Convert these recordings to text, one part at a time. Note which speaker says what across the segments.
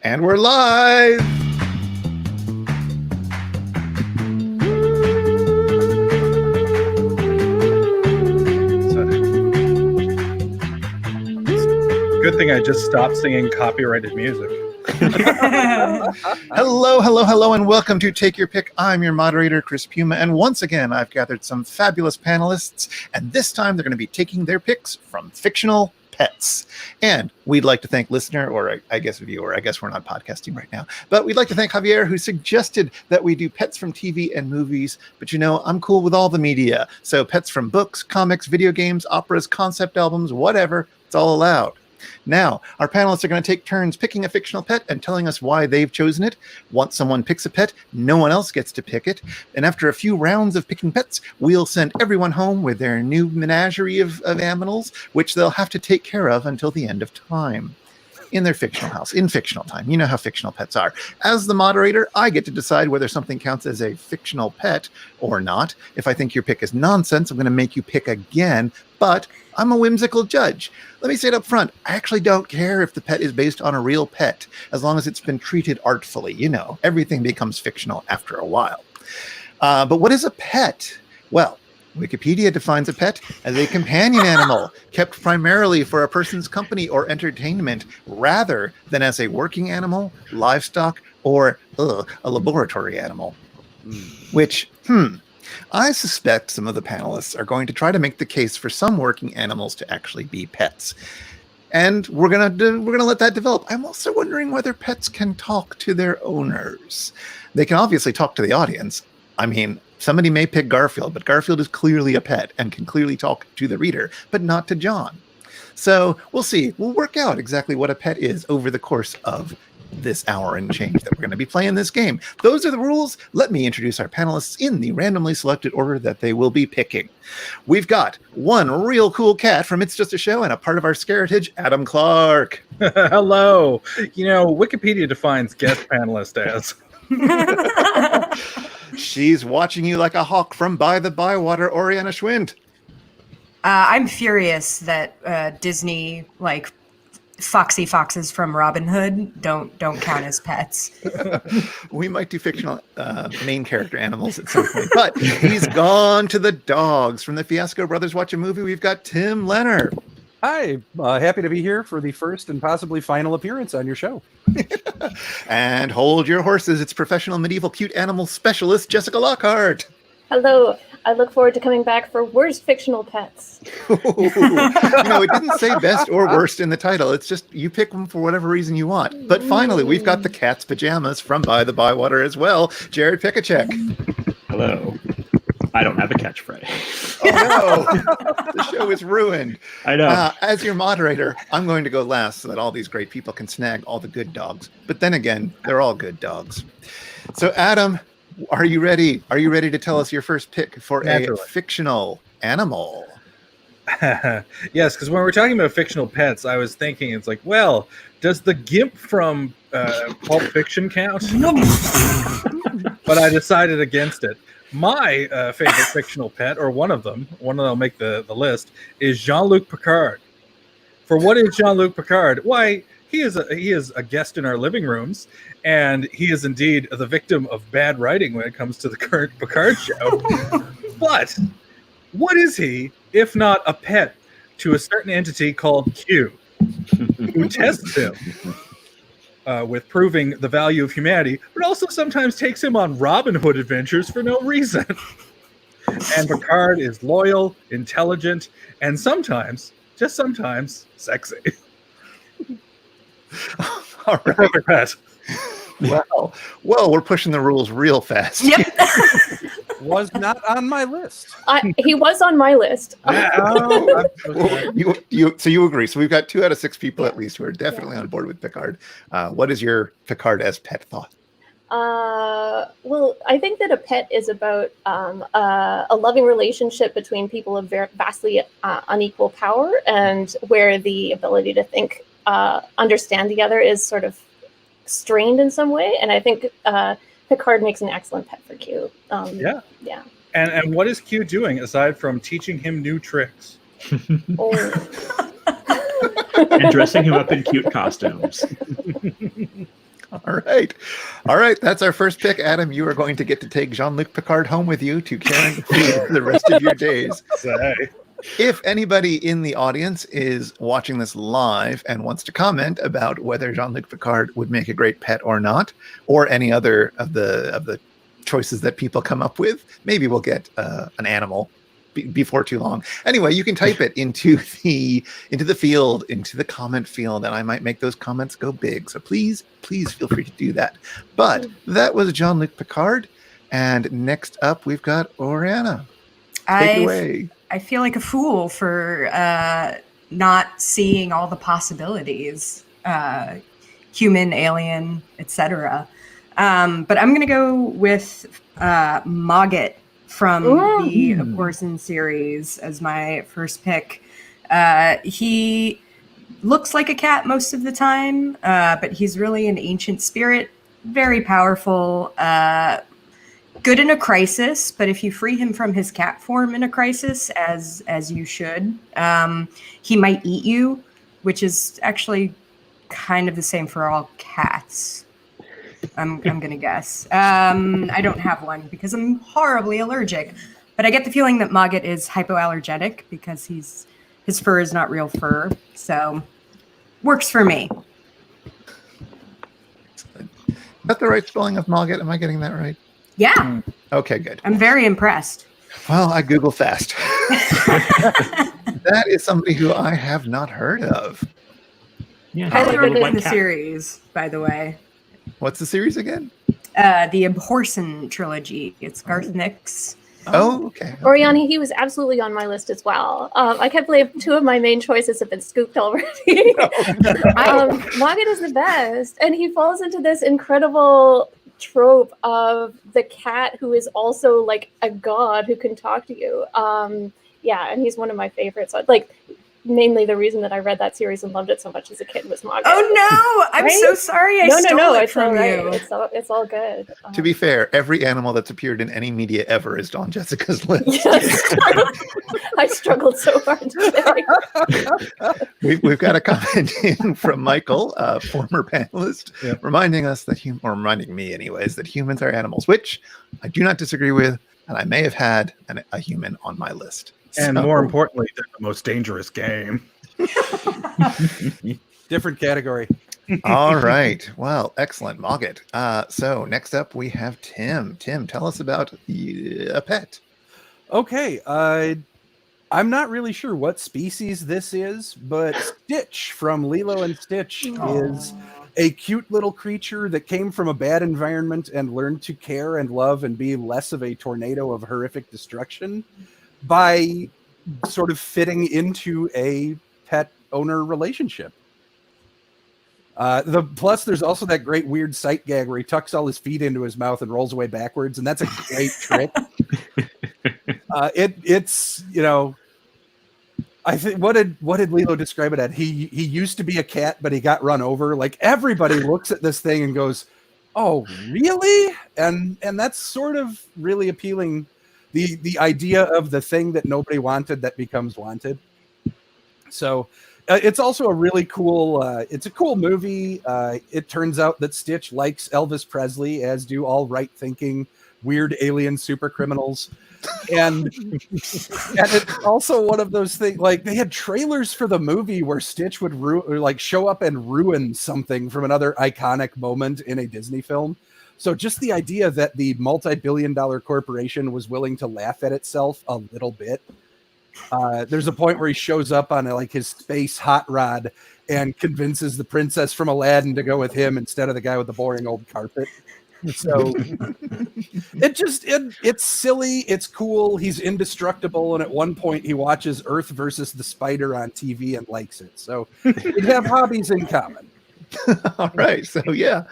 Speaker 1: And we're live!
Speaker 2: Good thing I just stopped singing copyrighted music.
Speaker 1: Hello, and welcome to Take Your Pick. I'm your moderator, Chris Piuma, and once again, I've gathered some fabulous panelists, and this time they're going to be taking their picks from fictional pets. And we'd like to thank listener, or I guess viewer, I guess we're not podcasting right now, but we'd like to thank Javier, who suggested that we do pets from TV and movies, but you know, I'm cool with all the media, so pets from books, comics, video games, operas, concept albums, whatever, it's all allowed. Now, our panelists are going to take turns picking a fictional pet and telling us why they've chosen it. Once someone picks a pet, no one else gets to pick it. And after a few rounds of picking pets, we'll send everyone home with their new menagerie of animals, which they'll have to take care of until the end of time. In their fictional house, in fictional time. You know how fictional pets are. As the moderator, I get to decide whether something counts as a fictional pet or not. If I think your pick is nonsense, I'm going to make you pick again, but I'm a whimsical judge. Let me say it up front. I actually don't care if the pet is based on a real pet, as long as it's been treated artfully. You know, everything becomes fictional after a while. But what is a pet? Well, Wikipedia defines a pet as a companion animal kept primarily for a person's company or entertainment, rather than as a working animal, livestock, or a laboratory animal. Which, I suspect some of the panelists are going to try to make the case for some working animals to actually be pets. And we're gonna let that develop. I'm also wondering whether pets can talk to their owners. They can obviously talk to the audience. I mean, somebody may pick Garfield, but Garfield is clearly a pet and can clearly talk to the reader, but not to John. So we'll see. We'll work out exactly what a pet is over the course of this hour and change that we're going to be playing this game. Those are the rules. Let me introduce our panelists in the randomly selected order that they will be picking. We've got one real cool cat from It's Just a Show and a part of our Scaritage, Adam Clarke.
Speaker 2: Hello. You know, Wikipedia defines guest panelist as...
Speaker 1: She's watching you like a hawk from By-The-Bywater, Oriana Schwindt.
Speaker 3: I'm furious that Disney, like foxy foxes from Robin Hood, don't count as pets.
Speaker 1: We might do fictional main character animals at some point, but he's gone to the dogs. From the Fiasco Brothers Watch a Movie, we've got Tim Lehnerer.
Speaker 4: Hi, happy to be here for the first and possibly final appearance on your show.
Speaker 1: And hold your horses, it's professional medieval cute animal specialist Jessica Lockhart.
Speaker 5: Hello, I look forward to coming back for worst fictional pets.
Speaker 1: You know, it didn't say best or worst in the title. It's just you pick them for whatever reason you want. But finally, we've got the cat's pajamas from By-The-Bywater as well, Jared Pechacek.
Speaker 6: Hello. I don't have a catchphrase.
Speaker 1: Oh no, the show is ruined.
Speaker 6: I know.
Speaker 1: As your moderator, I'm going to go last so that all these great people can snag all the good dogs. But then again, they're all good dogs. So Adam, are you ready? Are you ready to tell us your first pick for a fictional animal?
Speaker 2: Yes, because when we're talking about fictional pets, I was thinking, it's like, well, does the Gimp from Pulp Fiction count? But I decided against it. My favorite fictional pet, or one of them will make the list, is Jean-Luc Picard. For what is Jean-Luc Picard? Why, he is a guest in our living rooms, and he is indeed the victim of bad writing when it comes to the current Picard show. But what is he, if not a pet to a certain entity called Q, who tests him with proving the value of humanity, but also sometimes takes him on Robin Hood adventures for no reason. And Picard is loyal, intelligent, and sometimes, just sometimes, sexy.
Speaker 1: All right.
Speaker 2: Perfect pet.
Speaker 1: Well, we're pushing the rules real fast.
Speaker 3: Yep.
Speaker 4: Was not on my list.
Speaker 5: He was on my list.
Speaker 1: So you agree. So we've got 2 out of 6 people at least who are definitely on board with Picard. What is your Picard as pet thought?
Speaker 5: Well, I think that a pet is about a loving relationship between people of vastly unequal power, and where the ability to think, understand the other is sort of strained in some way. And I think Picard makes an excellent pet for Q.
Speaker 2: Yeah.
Speaker 5: Yeah.
Speaker 2: And what is Q doing aside from teaching him new tricks?
Speaker 5: Oh.
Speaker 6: and dressing him up in cute costumes.
Speaker 1: All right. All right. That's our first pick. Adam, you are going to get to take Jean-Luc Picard home with you to care and feed for the rest of your days. If anybody in the audience is watching this live and wants to comment about whether Jean-Luc Picard would make a great pet or not, or any other of the choices that people come up with, maybe we'll get an animal before too long. Anyway, you can type it into the field, into the comment field, and I might make those comments go big. So please feel free to do that. But that was Jean-Luc Picard, and next up we've got Oriana. Take it away.
Speaker 3: I feel like a fool for not seeing all the possibilities, human, alien, etc. But I'm going to go with Mogget from the Abhorsen series as my first pick. He looks like a cat most of the time, but he's really an ancient spirit, very powerful, good in a crisis, but if you free him from his cat form in a crisis, as you should, he might eat you, which is actually kind of the same for all cats. I'm gonna guess. I don't have one because I'm horribly allergic, but I get the feeling that Mogget is hypoallergenic because his fur is not real fur, so works for me.
Speaker 1: Is that the right spelling of Mogget? Am I getting that right?
Speaker 3: Yeah.
Speaker 1: Okay, good.
Speaker 3: I'm very impressed.
Speaker 1: Well, I Google fast. That is somebody who I have not heard of.
Speaker 6: Yeah,
Speaker 3: Highly
Speaker 6: little
Speaker 3: recommend
Speaker 6: white
Speaker 3: the
Speaker 6: cat.
Speaker 3: series, by the way.
Speaker 1: What's the series again?
Speaker 3: The Abhorsen trilogy. It's Garth Nix.
Speaker 1: Oh, okay.
Speaker 5: Oriana, he was absolutely on my list as well. I can't believe two of my main choices have been scooped already. Mogget is the best, and he falls into this incredible trope of the cat who is also like a god who can talk to you. Yeah, and he's one of my favorites. Like, mainly the reason that I read that series and loved it so much as a kid was Mogget.
Speaker 3: Oh no! I'm
Speaker 5: Right?
Speaker 3: so sorry. I stole it
Speaker 5: it's
Speaker 3: from
Speaker 5: all right.
Speaker 3: you.
Speaker 5: It's all good.
Speaker 1: To be fair, every animal that's appeared in any media ever is on Jessica's list.
Speaker 5: Yes. I struggled so hard today.
Speaker 1: We've got a comment in from Michael, former panelist, reminding us that reminding me anyways, that humans are animals, which I do not disagree with, and I may have had a human on my list.
Speaker 2: And
Speaker 1: So-
Speaker 2: more importantly, they're the most dangerous game.
Speaker 4: Different category.
Speaker 1: All right. Well, excellent, Mogget. So next up we have Tim. Tim, tell us about a pet.
Speaker 4: Okay. I'm not really sure what species this is, but Stitch from Lilo and Stitch is a cute little creature that came from a bad environment and learned to care and love and be less of a tornado of horrific destruction by sort of fitting into a pet owner relationship. Plus there's also that great weird sight gag where he tucks all his feet into his mouth and rolls away backwards, and that's a great trick. It's I think what did Lilo describe it at? He used to be a cat, but he got run over. Like, everybody looks at this thing and goes, "Oh, really?" And that's sort of really appealing. The idea of the thing that nobody wanted that becomes wanted. So it's also a really cool. It's a cool movie. It turns out that Stitch likes Elvis Presley, as do all right-thinking, weird alien super criminals. And it's also one of those things, like, they had trailers for the movie where Stitch would show up and ruin something from another iconic moment in a Disney film. So just the idea that the multi-billion-dollar corporation was willing to laugh at itself a little bit. There's a point where he shows up on his space hot rod and convinces the princess from Aladdin to go with him instead of the guy with the boring old carpet. So it's silly, it's cool, he's indestructible, and at one point he watches Earth versus the Spider on TV and likes it. So we have hobbies in common.
Speaker 1: All right. So yeah,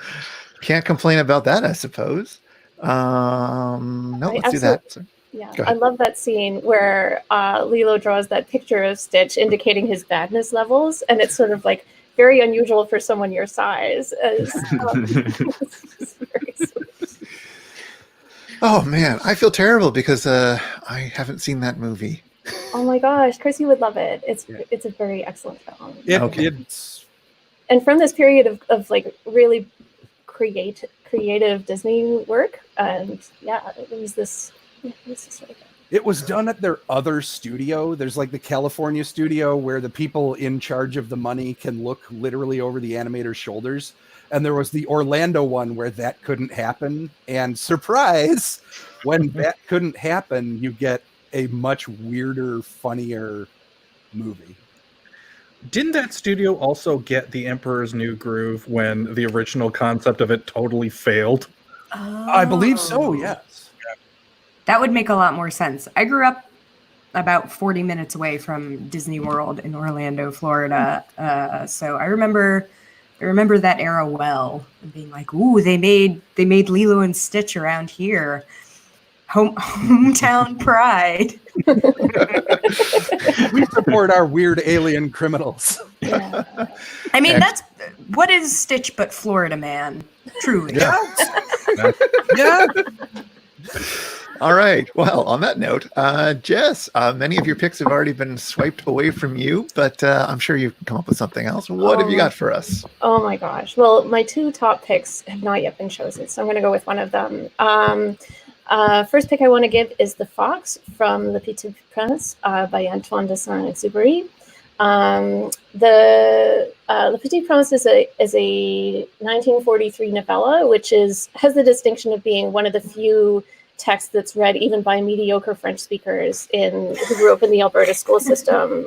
Speaker 1: can't complain about that, I suppose. No, let's do that. So,
Speaker 5: Yeah,
Speaker 1: go
Speaker 5: I
Speaker 1: ahead.
Speaker 5: love that scene where Lilo draws that picture of Stitch indicating his badness levels, and it's sort of like very unusual for someone your size. It's very sweet.
Speaker 1: Oh man, I feel terrible because I haven't seen that movie.
Speaker 5: Oh my gosh, Chris, you would love it. It's
Speaker 4: Yeah.
Speaker 5: it's a very excellent film.
Speaker 1: Okay.
Speaker 4: It's
Speaker 5: And from this period of like really creative Disney work, and yeah, it was this. Yeah, it was just really good.
Speaker 4: It was done at their other studio. There's like the California studio where the people in charge of the money can look literally over the animator's shoulders. And there was the Orlando one where that couldn't happen. And surprise, when that couldn't happen, you get a much weirder, funnier movie.
Speaker 2: Didn't that studio also get The Emperor's New Groove when the original concept of it totally failed?
Speaker 4: I believe so, yes.
Speaker 3: That would make a lot more sense. I grew up about 40 minutes away from Disney World in Orlando, Florida. So I remember that era well, and being like, "Ooh, they made Lilo and Stitch around here." Hometown pride.
Speaker 4: We support our weird alien criminals.
Speaker 5: Yeah.
Speaker 3: I mean, that's what is Stitch but Florida man, truly.
Speaker 4: Yeah.
Speaker 1: All right. Well, on that note, Jess, many of your picks have already been swiped away from you, but I'm sure you can come up with something else. What have you got for us?
Speaker 5: Oh my gosh. Well, my two top picks have not yet been chosen, so I'm going to go with one of them. First pick I want to give is The Fox from Le Petit Prince by Antoine de Saint-Exupéry. Le Petit Prince is a 1943 novella, which has the distinction of being one of the few texts that's read even by mediocre French speakers who grew up in the Alberta school system,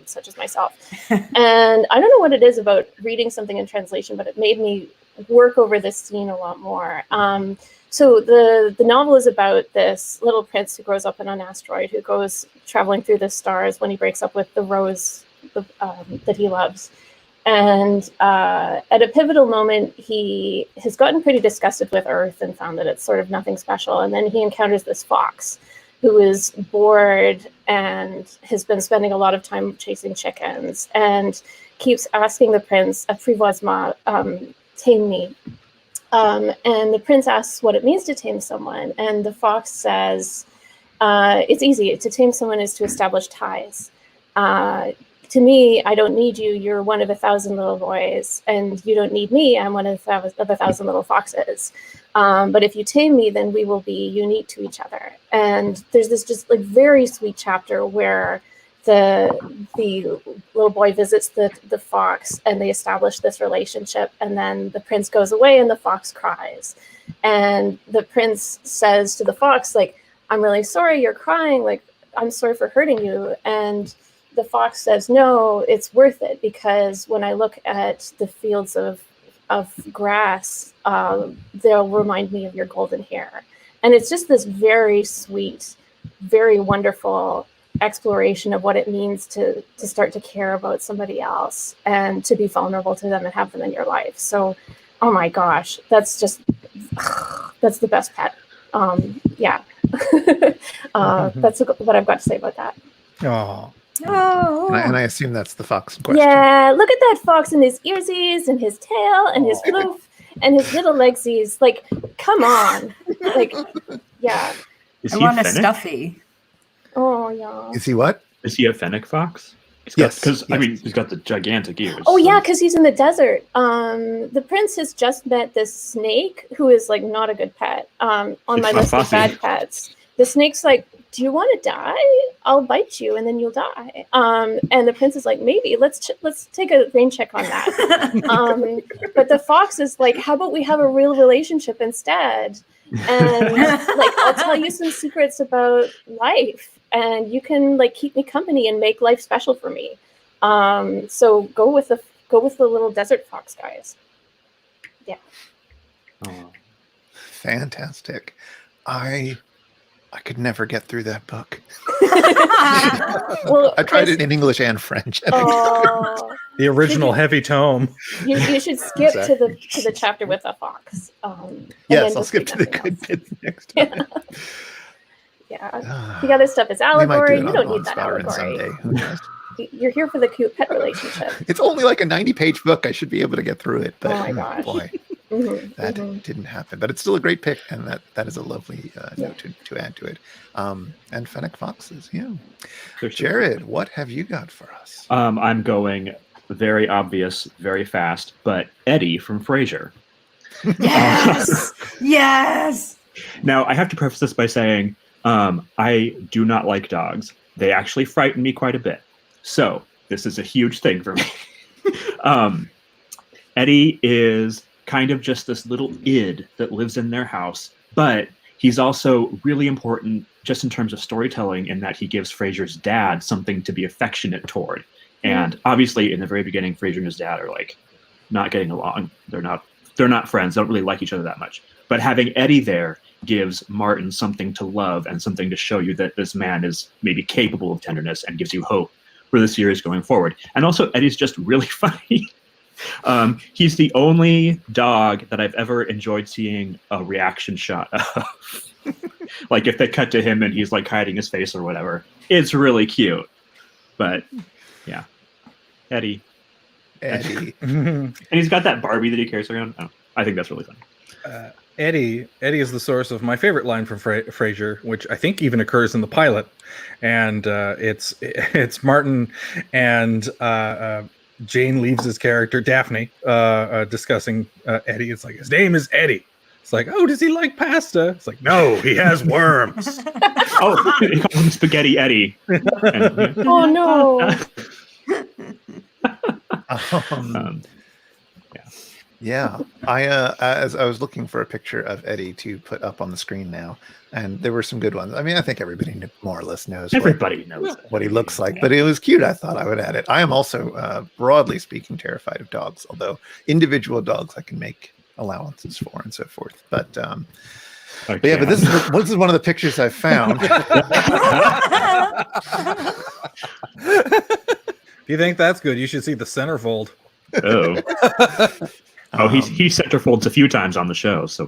Speaker 5: such as myself. And I don't know what it is about reading something in translation, but it made me work over this scene a lot more. So the novel is about this little prince who grows up on an asteroid, who goes traveling through the stars when he breaks up with the rose that he loves. And at a pivotal moment, he has gotten pretty disgusted with Earth and found that it's sort of nothing special. And then he encounters this fox who is bored and has been spending a lot of time chasing chickens and keeps asking the prince, apprivoise-moi, tame me. And the prince asks what it means to tame someone. And the fox says, it's easy. To tame someone is to establish ties. To me, I don't need you. You're one of 1,000 little boys, and you don't need me. I'm one of 1,000 little foxes. But if you tame me, then we will be unique to each other. And there's this just like very sweet chapter where the little boy visits the fox, and they establish this relationship. And then the prince goes away, and the fox cries. And the prince says to the fox, like, "I'm really sorry you're crying. Like, I'm sorry for hurting you." And the fox says, "No, it's worth it, because when I look at the fields of grass, they'll remind me of your golden hair." And it's just this very sweet, very wonderful exploration of what it means to start to care about somebody else and to be vulnerable to them and have them in your life. So, oh my gosh, that's the best pet. Yeah. That's what I've got to say about that.
Speaker 1: Oh.
Speaker 3: Oh,
Speaker 1: And I assume that's the fox in question.
Speaker 5: Yeah, look at that fox and his earsies and his tail and his hoof and his little legsies. Like, come on. Like, yeah.
Speaker 6: Is
Speaker 3: I
Speaker 6: he
Speaker 3: want a
Speaker 6: fennec?
Speaker 3: stuffy.
Speaker 5: Oh, yeah.
Speaker 1: Is he what?
Speaker 6: Is he a fennec fox?
Speaker 1: Yes,
Speaker 6: Because
Speaker 1: yes.
Speaker 6: I mean, he's got the gigantic ears.
Speaker 5: Oh,
Speaker 6: so-
Speaker 5: yeah, because he's in the desert. The prince has just met this snake who is, like, not a good pet on
Speaker 6: It's
Speaker 5: my
Speaker 6: not
Speaker 5: list of
Speaker 6: fussy.
Speaker 5: bad pets. The snake's like, "Do you want to die? I'll bite you and then you'll die." And the prince is like, "Maybe, let's take a rain check on that." But the fox is like, "How about we have a real relationship instead? And like, I'll tell you some secrets about life, and you can like keep me company and make life special for me." So go with the little desert fox, guys. Yeah.
Speaker 6: Oh.
Speaker 1: Fantastic. I could never get through that book.
Speaker 5: Well,
Speaker 1: I tried
Speaker 5: Chris-
Speaker 1: it in English and French.
Speaker 5: Oh,
Speaker 2: The original heavy tome.
Speaker 5: you should skip
Speaker 1: Exactly.
Speaker 5: to the chapter with the fox. And
Speaker 1: Yes,
Speaker 5: then
Speaker 1: I'll
Speaker 5: just
Speaker 1: skip
Speaker 5: read
Speaker 1: to the
Speaker 5: nothing
Speaker 1: good
Speaker 5: else.
Speaker 1: bits next time.
Speaker 5: Yeah. The other stuff is
Speaker 1: We might
Speaker 5: allegory.
Speaker 1: do it
Speaker 5: You
Speaker 1: on
Speaker 5: don't need that
Speaker 1: Spouter-Inn
Speaker 5: allegory.
Speaker 1: someday. Who knows?
Speaker 5: You're here for the cute pet relationship.
Speaker 1: It's only like a 90-page book. I should be able to get through it. But
Speaker 5: Oh my gosh.
Speaker 1: boy. that didn't happen. But it's still a great pick, and that is a lovely note to add to it. And Fennec Foxes, yeah. Jared, what have you got for us?
Speaker 6: I'm going very obvious, very fast, but Eddie from Frasier.
Speaker 3: Yes, yes.
Speaker 6: Now, I have to preface this by saying I do not like dogs. They actually frighten me quite a bit. So this is a huge thing for me. Eddie is kind of just this little id that lives in their house, but he's also really important just in terms of storytelling in that he gives Frasier's dad something to be affectionate toward. And obviously, in the very beginning, Frasier and his dad are like not getting along. They're not friends. They don't really like each other that much. But having Eddie there gives Martin something to love and something to show you that this man is maybe capable of tenderness and gives you hope for the series going forward. And also, Eddie's just really funny. He's the only dog that I've ever enjoyed seeing a reaction shot of. Like if they cut to him and he's like hiding his face or whatever, it's really cute. But yeah, Eddie. And he's got that Barbie that he carries around. Oh, I think that's really fun.
Speaker 2: Eddie is the source of my favorite line from Frasier, which I think even occurs in the pilot, and it's Martin and Jane leaves his character Daphne discussing Eddie. It's like his name is Eddie. It's like, oh, does he like pasta? It's like, no, he has worms.
Speaker 6: Oh, he calls him Spaghetti Eddie.
Speaker 5: Oh no.
Speaker 1: Yeah, as I was looking for a picture of Eddie to put up on the screen now, and there were some good ones. I mean, I think everybody more or less knows
Speaker 6: knows
Speaker 1: what he looks like, but it was cute. I thought I would add it. I am also, broadly speaking, terrified of dogs, although individual dogs I can make allowances for and so forth. But but this is one of the pictures I found.
Speaker 2: If you think that's good, you should see the centerfold.
Speaker 6: He centerfolds a few times on the show. So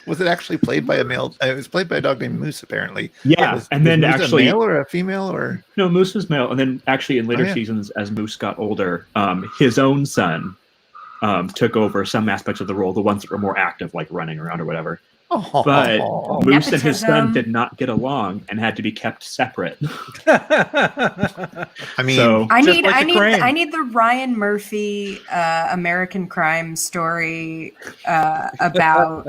Speaker 1: was it actually played by a male? It was played by a dog named Moose, apparently.
Speaker 6: Yeah, and then
Speaker 1: Moose
Speaker 6: actually
Speaker 1: a male or a female or
Speaker 6: no, Moose was male, and then actually in later seasons, as Moose got older, his own son took over some aspects of the role, the ones that were more active, like running around or whatever. But Moose and his son did not get along and had to be kept separate.
Speaker 1: I mean,
Speaker 6: so,
Speaker 3: I need the Ryan Murphy American Crime story about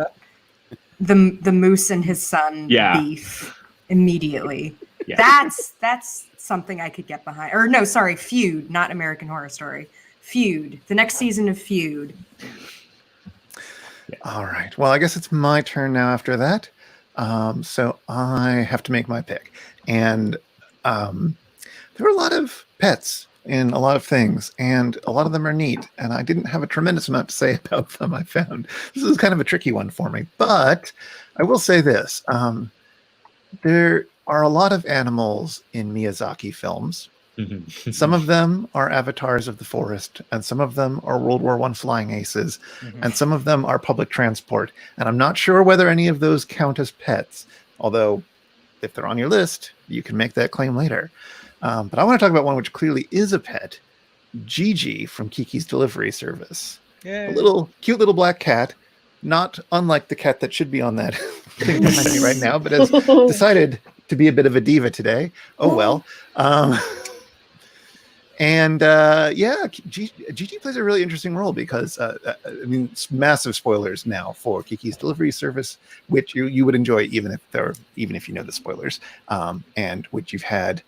Speaker 3: the Moose and his son beef immediately. Yeah. That's something I could get behind. Or no, sorry, Feud, not American Horror Story. Feud, the next season of Feud.
Speaker 1: All right. Well, I guess it's my turn now after that. So I have to make my pick. And there were a lot of pets in a lot of things, and a lot of them are neat. And I didn't have a tremendous amount to say about them, I found. This is kind of a tricky one for me. But I will say this. There are a lot of animals in Miyazaki films. Some of them are avatars of the forest, and some of them are World War I flying aces, and some of them are public transport. And I'm not sure whether any of those count as pets, although if they're on your list, you can make that claim later. But I want to talk about one which clearly is a pet, Jiji from Kiki's Delivery Service. Yay. A cute little black cat, not unlike the cat that should be on that thing behind me right now, but has decided to be a bit of a diva today. Oh well. And Jiji plays a really interesting role because, I mean, massive spoilers now for Kiki's Delivery Service, which you would enjoy even if you know the spoilers, and which you've had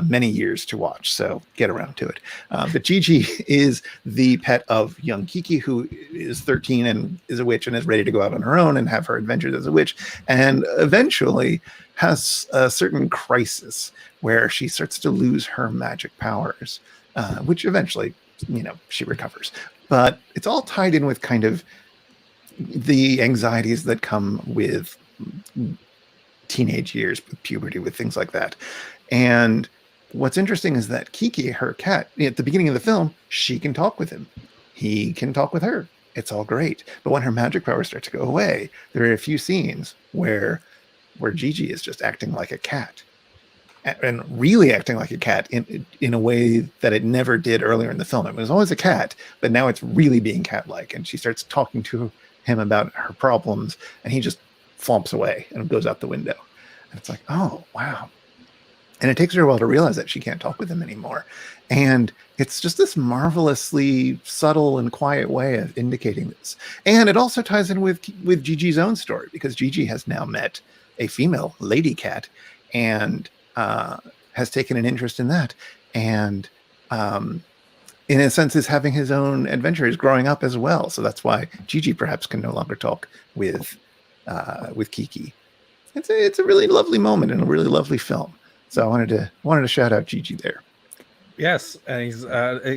Speaker 1: many years to watch. So get around to it. But Jiji is the pet of young Kiki, who is 13 and is a witch and is ready to go out on her own and have her adventures as a witch, and eventually has a certain crisis where she starts to lose her magic powers, which eventually, she recovers. But it's all tied in with kind of the anxieties that come with teenage years, with puberty, with things like that. And what's interesting is that Kiki, her cat, at the beginning of the film, she can talk with him. He can talk with her. It's all great. But when her magic powers start to go away, there are a few scenes where Jiji is just acting like a cat. and really acting like a cat in a way that it never did earlier in the film. It was always a cat, but now it's really being cat-like. And she starts talking to him about her problems, and he just flumps away and goes out the window. And it's like, oh, wow. And it takes her a while to realize that she can't talk with him anymore. And it's just this marvelously subtle and quiet way of indicating this. And it also ties in with Jiji's own story, because Jiji has now met a female lady cat and has taken an interest in that. And in a sense is having his own adventures growing up as well. So that's why Jiji perhaps can no longer talk with Kiki. It's a really lovely moment and a really lovely film. So I wanted to shout out Jiji there.
Speaker 2: Yes, and he's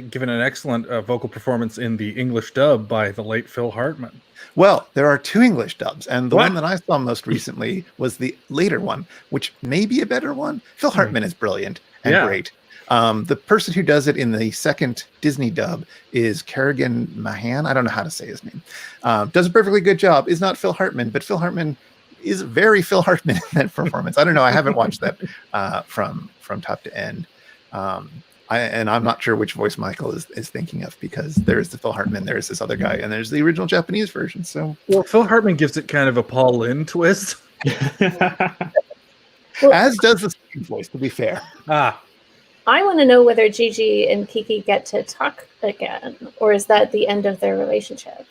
Speaker 2: given an excellent vocal performance in the English dub by the late Phil Hartman.
Speaker 1: Well, there are 2 English dubs, and the one that I saw most recently was the later one, which may be a better one. Phil Hartman is brilliant and great. The person who does it in the second Disney dub is Kerrigan Mahan. I don't know how to say his name. Does a perfectly good job. Is not Phil Hartman, but Phil Hartman is very Phil Hartman in that performance. I don't know. I haven't watched that from top to end. And I'm not sure which voice Michael is thinking of, because there's the Phil Hartman, there's this other guy, and there's the original Japanese version. So,
Speaker 2: well, Phil Hartman gives it kind of a Paul Lynde twist,
Speaker 1: as does the second voice. To be fair,
Speaker 5: I want to know whether Jiji and Kiki get to talk again, or is that the end of their relationship?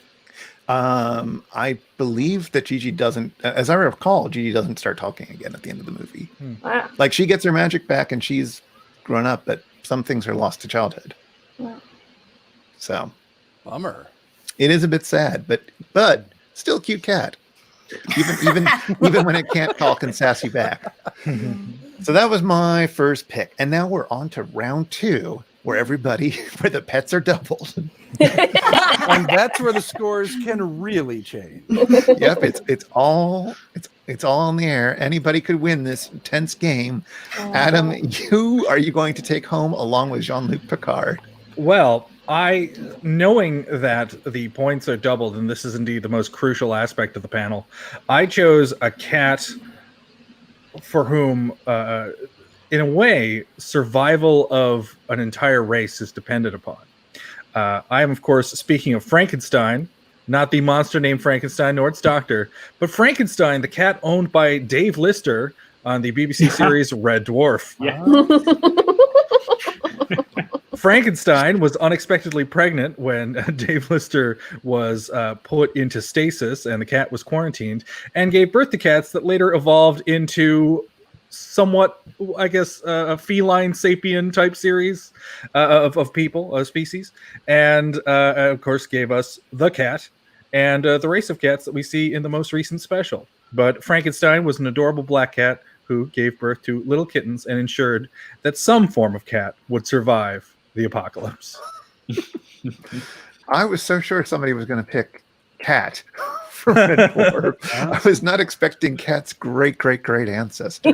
Speaker 1: I believe that Jiji doesn't, as I recall, Jiji doesn't start talking again at the end of the movie.
Speaker 5: Wow.
Speaker 1: Like, she gets her magic back and she's grown up, but some things are lost to childhood.
Speaker 5: Wow.
Speaker 1: So,
Speaker 4: bummer.
Speaker 1: It is a bit sad, but still cute cat. Even when it can't talk and sassy back. So that was my first pick, and now we're on to round 2, where the pets are doubled.
Speaker 4: And that's where the scores can really change.
Speaker 1: Yep, it's all in the air. Anybody could win this tense game. Adam, who are you going to take home along with Jean-Luc Picard?
Speaker 2: Well, knowing that the points are doubled, and this is indeed the most crucial aspect of the panel, I chose a cat for whom, in a way, survival of an entire race is dependent upon. I am, of course, speaking of Frankenstein, not the monster named Frankenstein nor its doctor, but Frankenstein, the cat owned by Dave Lister on the BBC series Red Dwarf.
Speaker 6: Yeah.
Speaker 2: Frankenstein was unexpectedly pregnant when Dave Lister was put into stasis and the cat was quarantined, and gave birth to cats that later evolved into somewhat, I guess, a feline sapien type series of people, species, and of course gave us the cat and the race of cats that we see in the most recent special. But Frankenstein was an adorable black cat who gave birth to little kittens and ensured that some form of cat would survive the apocalypse.
Speaker 1: I was so sure somebody was going to pick cat from Red Dwarf. I was not expecting cat's great ancestor.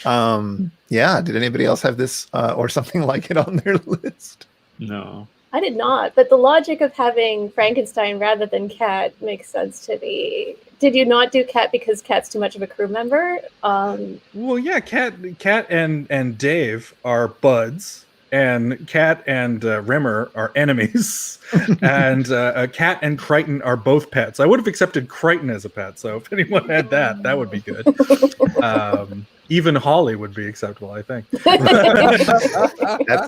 Speaker 1: Yeah, did anybody else have this or something like it on their list?
Speaker 6: No.
Speaker 5: I did not, but the logic of having Frankenstein rather than cat makes sense to me. Did you not do cat because cat's too much of a crew member?
Speaker 2: Well, yeah, Cat and Dave are buds, and Cat and Rimmer are enemies, and Cat and Crichton are both pets. I would have accepted Crichton as a pet, so if anyone had that would be good. Even Holly would be acceptable, I think.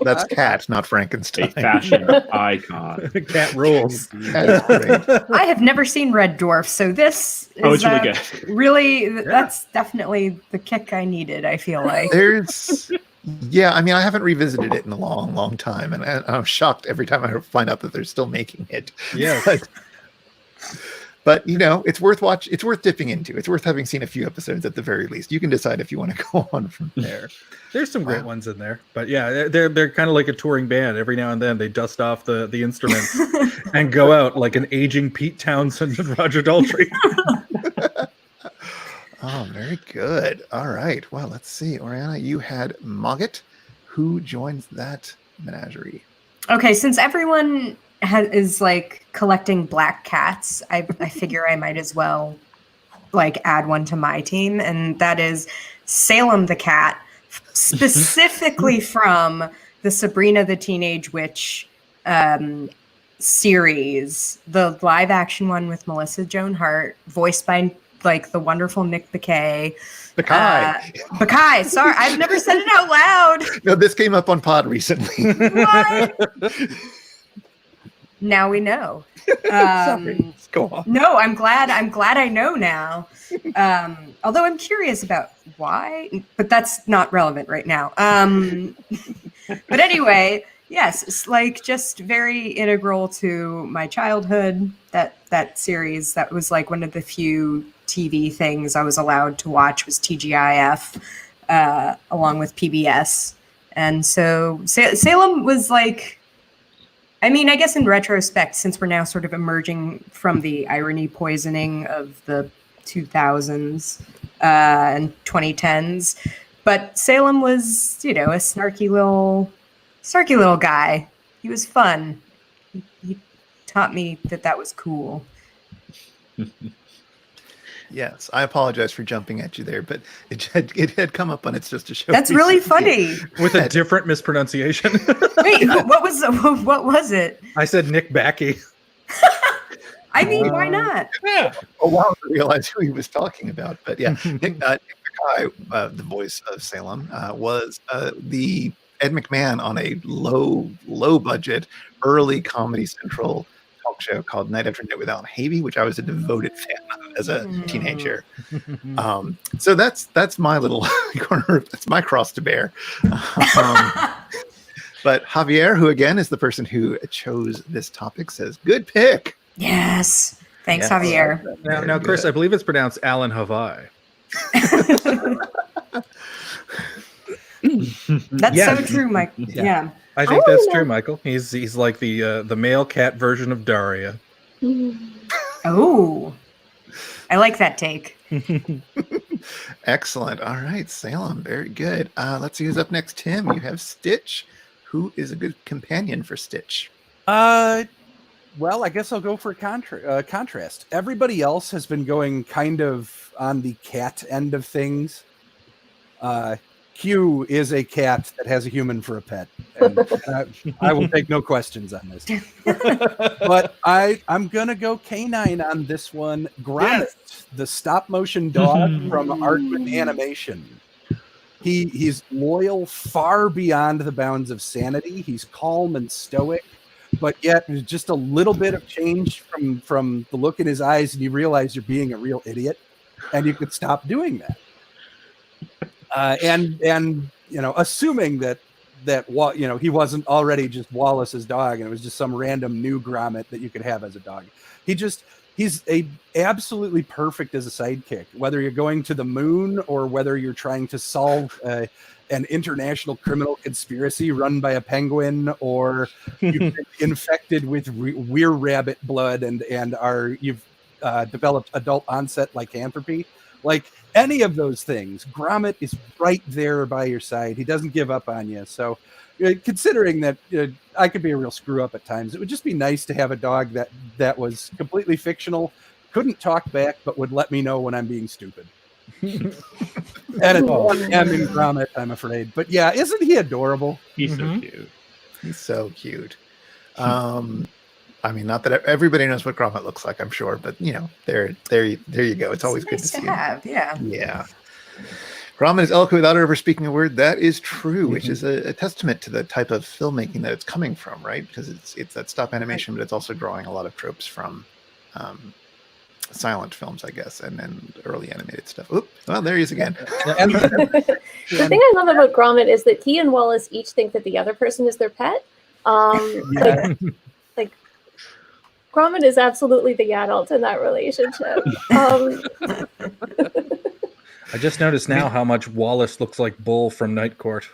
Speaker 1: That's Cat, not Frankenstein.
Speaker 6: A fashion icon.
Speaker 2: Cat rules.
Speaker 1: Cat is great.
Speaker 3: I have never seen Red Dwarf, so this is
Speaker 6: Oh, it's really good.
Speaker 3: that's definitely the kick I needed, I feel like.
Speaker 1: Yeah, I mean, I haven't revisited it in a long time, and I'm shocked every time I find out that they're still making it.
Speaker 2: Yeah.
Speaker 1: But you know, it's worth It's worth dipping into. It's worth having seen a few episodes at the very least. You can decide if you want to go on from there.
Speaker 2: There's some great ones in there, but yeah, they're kind of like a touring band. Every now and then they dust off the instruments and go out like an aging Pete Townsend and Roger Daltrey.
Speaker 1: Oh, very good. All right. Well, let's see. Oriana, you had Mogget. Who joins that menagerie?
Speaker 3: Okay, since everyone is like collecting black cats, I figure I might as well like add one to my team, and that is Salem the cat, specifically from the Sabrina the Teenage Witch series, the live action one with Melissa Joan Hart, voiced by like the wonderful Nick Bakay. Bakay, sorry, I've never said it out loud.
Speaker 1: No, this came up on pod recently.
Speaker 3: What? Now we know.
Speaker 1: Sorry. Go on.
Speaker 3: No, I'm glad I know now. Although I'm curious about why, but that's not relevant right now. But anyway, yes, it's like just very integral to my childhood. That series, that was like one of the few TV things I was allowed to watch was TGIF, along with PBS. And so Salem was like, I mean, I guess in retrospect, since we're now sort of emerging from the irony poisoning of the 2000s and 2010s, but Salem was, you know, a snarky little guy. He was fun. He taught me that was cool.
Speaker 1: Yes, I apologize for jumping at you there, but it had come up on It's Just a Show.
Speaker 3: That's really
Speaker 1: recently.
Speaker 3: funny.
Speaker 2: With a different mispronunciation.
Speaker 3: Wait, what was it?
Speaker 2: I said Nick Backey.
Speaker 3: I mean, why not?
Speaker 2: Yeah.
Speaker 1: Oh, wow, I realized who he was talking about. But yeah, Nick Bakay, the voice of Salem, was the Ed McMahon on a low budget, early Comedy Central talk show called Night After Night with Alan Havey, which I was a devoted fan of as a teenager. So that's my little corner. That's my cross to bear. But Javier, who again is the person who chose this topic, says, "Good pick."
Speaker 3: Yes. Thanks,
Speaker 1: Yes.
Speaker 3: Javier.
Speaker 2: Now, Chris, I believe it's pronounced Alan Havai.
Speaker 3: That's
Speaker 2: Yeah.
Speaker 3: so true, Mike. Yeah.
Speaker 2: I think that's true, Michael. He's like the male cat version of Daria.
Speaker 3: Oh, I like that take.
Speaker 1: Excellent. All right, Salem. Very good. Let's see who's up next. Tim, you have Stitch. Who is a good companion for Stitch?
Speaker 4: Well, I guess I'll go for contrast. Everybody else has been going kind of on the cat end of things. Q is a cat that has a human for a pet. And, I will take no questions on this. But I'm going to go canine on this one. Grommit, the stop-motion dog from Aardman Animation. He's loyal far beyond the bounds of sanity. He's calm and stoic, but yet there's just a little bit of change from the look in his eyes, and you realize you're being a real idiot, and you could stop doing that. And you know, assuming that he wasn't already just Wallace's dog, and it was just some random new Grommit that you could have as a dog. He's absolutely perfect as a sidekick, whether you're going to the moon or whether you're trying to solve an international criminal conspiracy run by a penguin, or you've been infected with weir rabbit blood and you've developed adult onset lycanthropy. Like any of those things, Grommit is right there by your side. He doesn't give up on you. So considering that I could be a real screw up at times, it would just be nice to have a dog that was completely fictional, couldn't talk back, but would let me know when I'm being stupid. And it's in Grommit, I'm afraid. But yeah, isn't he adorable?
Speaker 6: He's so cute.
Speaker 1: He's so cute. I mean, not that everybody knows what Grommit looks like, I'm sure, but you know, there you go. It's always good
Speaker 3: nice
Speaker 1: to see
Speaker 3: have, him.
Speaker 1: Yeah. Grommit is eloquent without ever speaking a word. That is true, which is a testament to the type of filmmaking that it's coming from, right? Because it's that stop animation, but it's also drawing a lot of tropes from silent films, I guess, and then early animated stuff. Oop, well, there he is again.
Speaker 5: The thing I love about Grommit is that he and Wallace each think that the other person is their pet. Like Grommit is absolutely the adult in that relationship.
Speaker 2: I just noticed now how much Wallace looks like Bull from Night Court.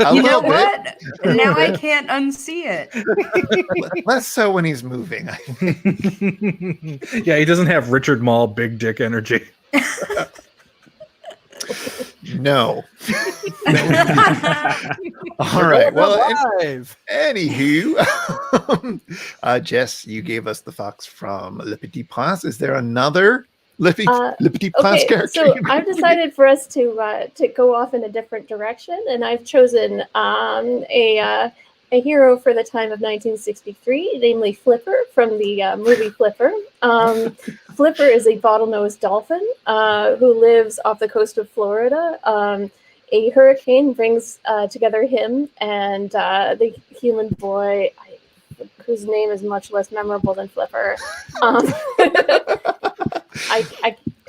Speaker 3: You know what? Now I can't unsee it.
Speaker 1: Less so when he's moving. I think.
Speaker 2: Yeah, he doesn't have Richard Mall big dick energy.
Speaker 1: No. All right. Well,
Speaker 4: Alive.
Speaker 1: anywho, Jess, you gave us the fox from Le Petit Prince. Is there another Le Petit Prince
Speaker 5: Okay,
Speaker 1: character?
Speaker 5: so I've decided for us to go off in a different direction, and I've chosen a hero for the time of 1963, namely Flipper from the movie Flipper. Flipper is a bottlenose dolphin who lives off the coast of Florida. A hurricane brings together him and the human boy, whose name is much less memorable than Flipper.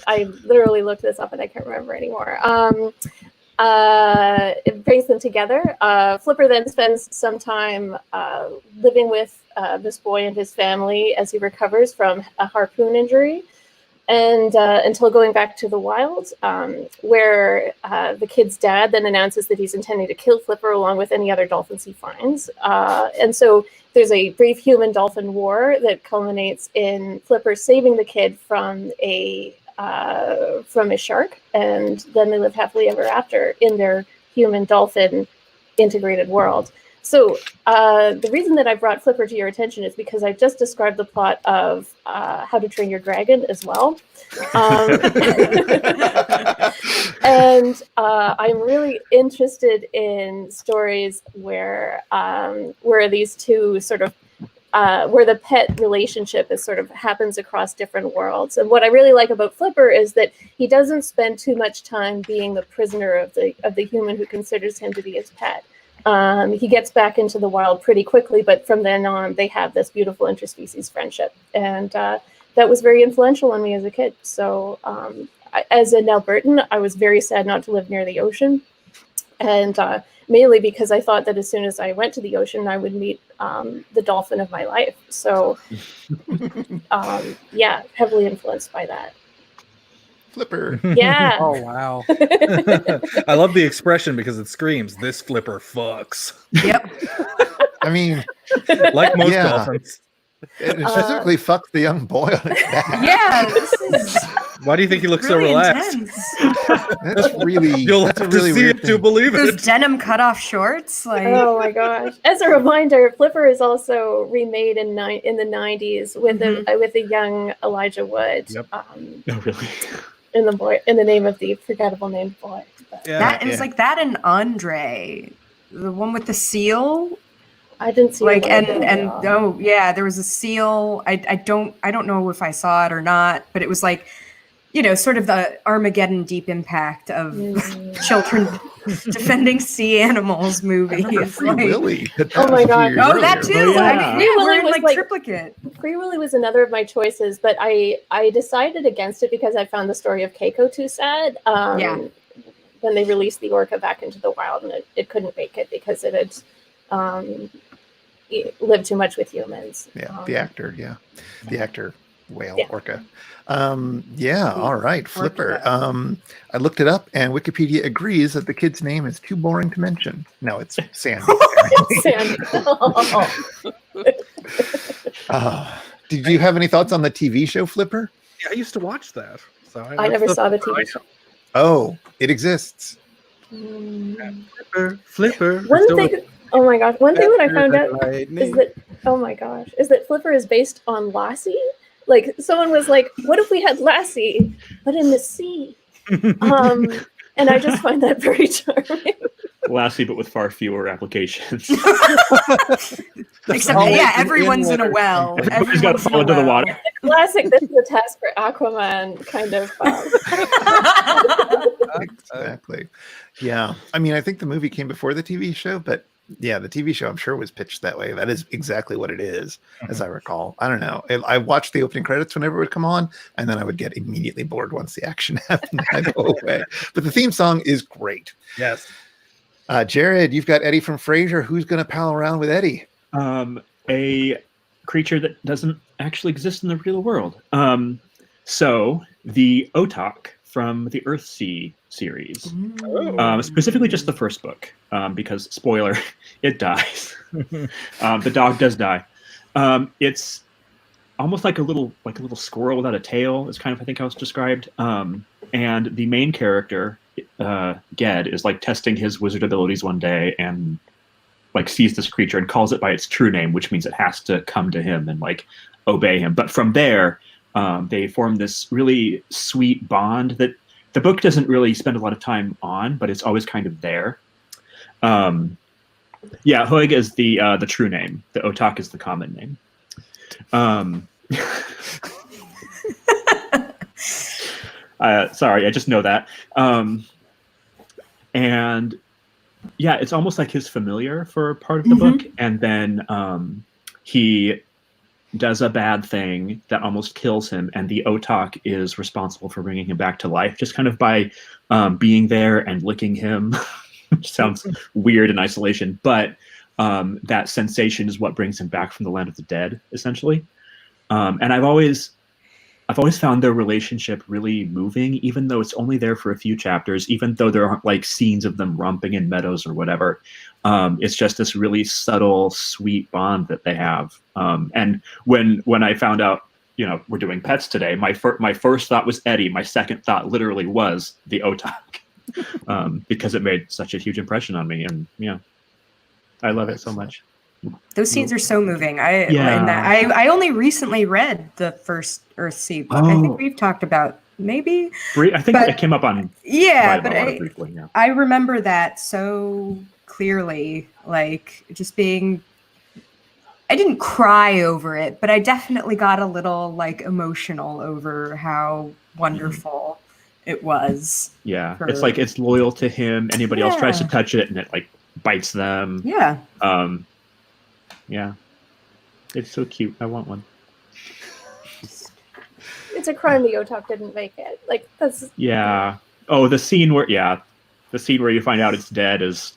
Speaker 5: I literally looked this up and I can't remember anymore. It brings them together. Flipper then spends some time living with this boy and his family as he recovers from a harpoon injury, and until going back to the wild, where the kid's dad then announces that he's intending to kill Flipper along with any other dolphins he finds. And so there's a brief human-dolphin war that culminates in Flipper saving the kid from a shark, and then they live happily ever after in their human-dolphin integrated world. So the reason that I brought Flipper to your attention is because I just described the plot of How to Train Your Dragon as well. And I'm really interested in stories where these two sort of where the pet relationship is sort of happens across different worlds. And what I really like about Flipper is that he doesn't spend too much time being the prisoner of the human who considers him to be his pet. He gets back into the wild pretty quickly, but from then on, they have this beautiful interspecies friendship. And that was very influential on me as a kid. So as an Albertan, I was very sad not to live near the ocean. And mainly because I thought that as soon as I went to the ocean, I would meet the dolphin of my life. So yeah, heavily influenced by that.
Speaker 1: Flipper.
Speaker 5: Yeah.
Speaker 4: Oh, wow.
Speaker 2: I love the expression because it screams, "This Flipper fucks."
Speaker 3: Yep.
Speaker 1: I mean,
Speaker 2: Like most
Speaker 1: Yeah.
Speaker 2: dolphins.
Speaker 1: it specifically fucked the young boy on his back.
Speaker 3: Yeah, this is
Speaker 2: Why do you think he looks so
Speaker 3: really
Speaker 2: relaxed?
Speaker 3: intense.
Speaker 1: That's really,
Speaker 2: You'll
Speaker 1: that's a
Speaker 2: have to
Speaker 1: really
Speaker 2: see
Speaker 1: weird
Speaker 2: it to
Speaker 1: thing.
Speaker 2: believe
Speaker 3: Those
Speaker 2: it.
Speaker 3: denim cutoff shorts, like
Speaker 5: Oh my gosh! As a reminder, Flipper is also remade in the 90s with a young Elijah Wood.
Speaker 2: Yep.
Speaker 6: Oh, really?
Speaker 5: In the name of the forgettable named boy. But
Speaker 2: Yeah.
Speaker 3: that. It was
Speaker 1: yeah.
Speaker 3: like that and Andre, the one with the seal.
Speaker 5: I didn't see
Speaker 3: Like
Speaker 5: it
Speaker 3: and oh yeah, there was a seal. I don't know if I saw it or not, but it was like, you know, sort of the Armageddon Deep Impact of children defending sea animals movie. It's
Speaker 1: Free
Speaker 3: like,
Speaker 1: Willy.
Speaker 5: Oh my God.
Speaker 3: oh, that too.
Speaker 6: Oh, yeah.
Speaker 3: Free Willy
Speaker 5: was
Speaker 3: was like
Speaker 5: like-
Speaker 3: triplicate.
Speaker 5: Free Willy was another of my choices, but I decided against it because I found the story of Keiko too sad.
Speaker 3: Yeah.
Speaker 5: When they released the orca back into the wild, and it couldn't make it because it had it lived too much with humans.
Speaker 1: Yeah, the actor. Yeah, the actor whale
Speaker 5: Yeah.
Speaker 1: orca. Yeah, all right, Flipper.
Speaker 3: that.
Speaker 1: I looked it up, and Wikipedia agrees that the kid's name is too boring to mention. No, it's Sandy.
Speaker 5: Sandy.
Speaker 1: Did you have any thoughts on the TV show Flipper?
Speaker 2: Yeah, I used to watch that. So
Speaker 5: I never saw the TV show.
Speaker 1: Oh, it exists.
Speaker 2: Flipper.
Speaker 5: One thing, oh my gosh! One thing that I found out is that, oh my gosh, is that Flipper is based on Lassie. Like someone was like, "What if we had Lassie, but in the sea?" And I just find that very charming.
Speaker 6: Lassie, but with far fewer applications.
Speaker 3: Except,
Speaker 4: always
Speaker 3: yeah,
Speaker 4: an
Speaker 3: everyone's in a
Speaker 4: in-water.
Speaker 3: well.
Speaker 6: Everybody's got to
Speaker 3: Everyone's in
Speaker 6: fall
Speaker 3: a
Speaker 6: into the
Speaker 3: well.
Speaker 6: water.
Speaker 5: Classic. This is a task for Aquaman, kind of.
Speaker 1: Exactly. Yeah. I mean, I think the movie came before the TV show, but yeah, the TV show I'm sure was pitched that way. That is exactly what it is, as I recall. I don't know. I watched the opening credits whenever it would come on, and then I would get immediately bored once the action happened. I'd go away. But the theme song is great.
Speaker 2: Yes.
Speaker 1: Jared, you've got Eddie from Frasier. Who's going to pal around with Eddie?
Speaker 6: A creature that doesn't actually exist in the real world. So the Otak from the Earthsea series, specifically just the first book, because spoiler, it dies. The dog does die. It's almost like a little squirrel without a tail. Is kind of I think how it's described. And the main character Ged is like testing his wizard abilities one day and like sees this creature and calls it by its true name, which means it has to come to him and like obey him. But from there, they form this really sweet bond that the book doesn't really spend a lot of time on, but it's always kind of there. Yeah, Hoeg is the true name. The Otak is the common name. Sorry, I just know that. And yeah, it's almost like his familiar for part of the book, and then he does a bad thing that almost kills him, and the Otak is responsible for bringing him back to life, just kind of by being there and licking him. Which sounds weird in isolation, but that sensation is what brings him back from the land of the dead, essentially. And I've always found their relationship really moving, even though it's only there for a few chapters, even though there aren't like scenes of them romping in meadows or whatever. It's just this really subtle, sweet bond that they have. And when I found out, we're doing pets today, my first thought was Eddie. My second thought literally was the Otak. Because it made such a huge impression on me, and I love it so much.
Speaker 3: Those scenes are so moving. I only recently read the first Earthsea book. I think we've talked about maybe.
Speaker 6: I think it came up on.
Speaker 3: Yeah, but
Speaker 6: briefly, yeah.
Speaker 3: I remember that so clearly, like just being. I didn't cry over it, but I definitely got a little like emotional over how wonderful. It was.
Speaker 6: Yeah, it's like it's loyal to him. Anybody else tries to touch it, and it like bites them.
Speaker 3: Yeah.
Speaker 6: Yeah. It's so cute. I want one.
Speaker 5: It's a crime the Otak didn't make it. Like that's.
Speaker 6: Yeah. Oh, the scene where you find out it's dead it's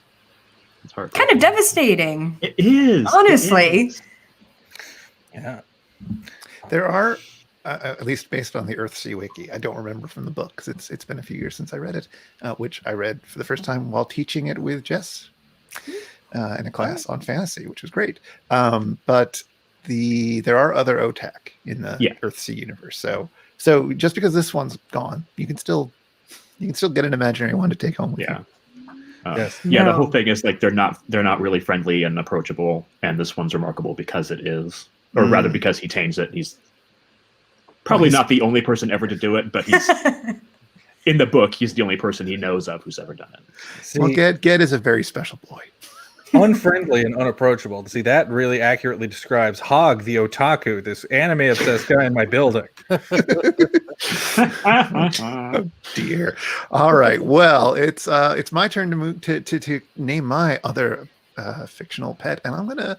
Speaker 6: hard.
Speaker 3: Kind of devastating.
Speaker 6: It is.
Speaker 3: Honestly.
Speaker 6: It is.
Speaker 4: Yeah.
Speaker 1: There are. At least based on the Earthsea wiki, I don't remember from the book because it's been a few years since I read it, which I read for the first time while teaching it with Jess in a class on fantasy, which was great. But there are other Otak in the Earthsea universe, so just because this one's gone, you can still get an imaginary one to take home with you.
Speaker 4: Yes.
Speaker 6: Yeah, the whole thing is like they're not really friendly and approachable, and this one's remarkable because it is, or rather because he tames it. He's probably not the only person ever to do it, but he's in the book. He's the only person he knows of who's ever done it.
Speaker 4: See,
Speaker 1: well, Ged is a very special boy.
Speaker 4: Unfriendly and unapproachable. See, that really accurately describes Hoeg the Otaku, this anime-obsessed guy in my building.
Speaker 1: Oh dear. All right. Well, it's my turn to move to name my other fictional pet, and I'm gonna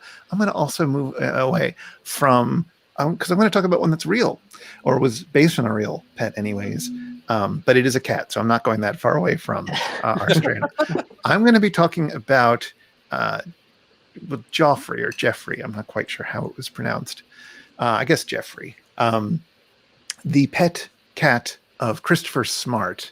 Speaker 1: also move away from. Because I'm going to talk about one that's real, or was based on a real pet, anyways. But it is a cat, so I'm not going that far away from our strain. I'm going to be talking about Joffrey or Jeffrey. I'm not quite sure how it was pronounced. I guess Jeffrey, the pet cat of Christopher Smart,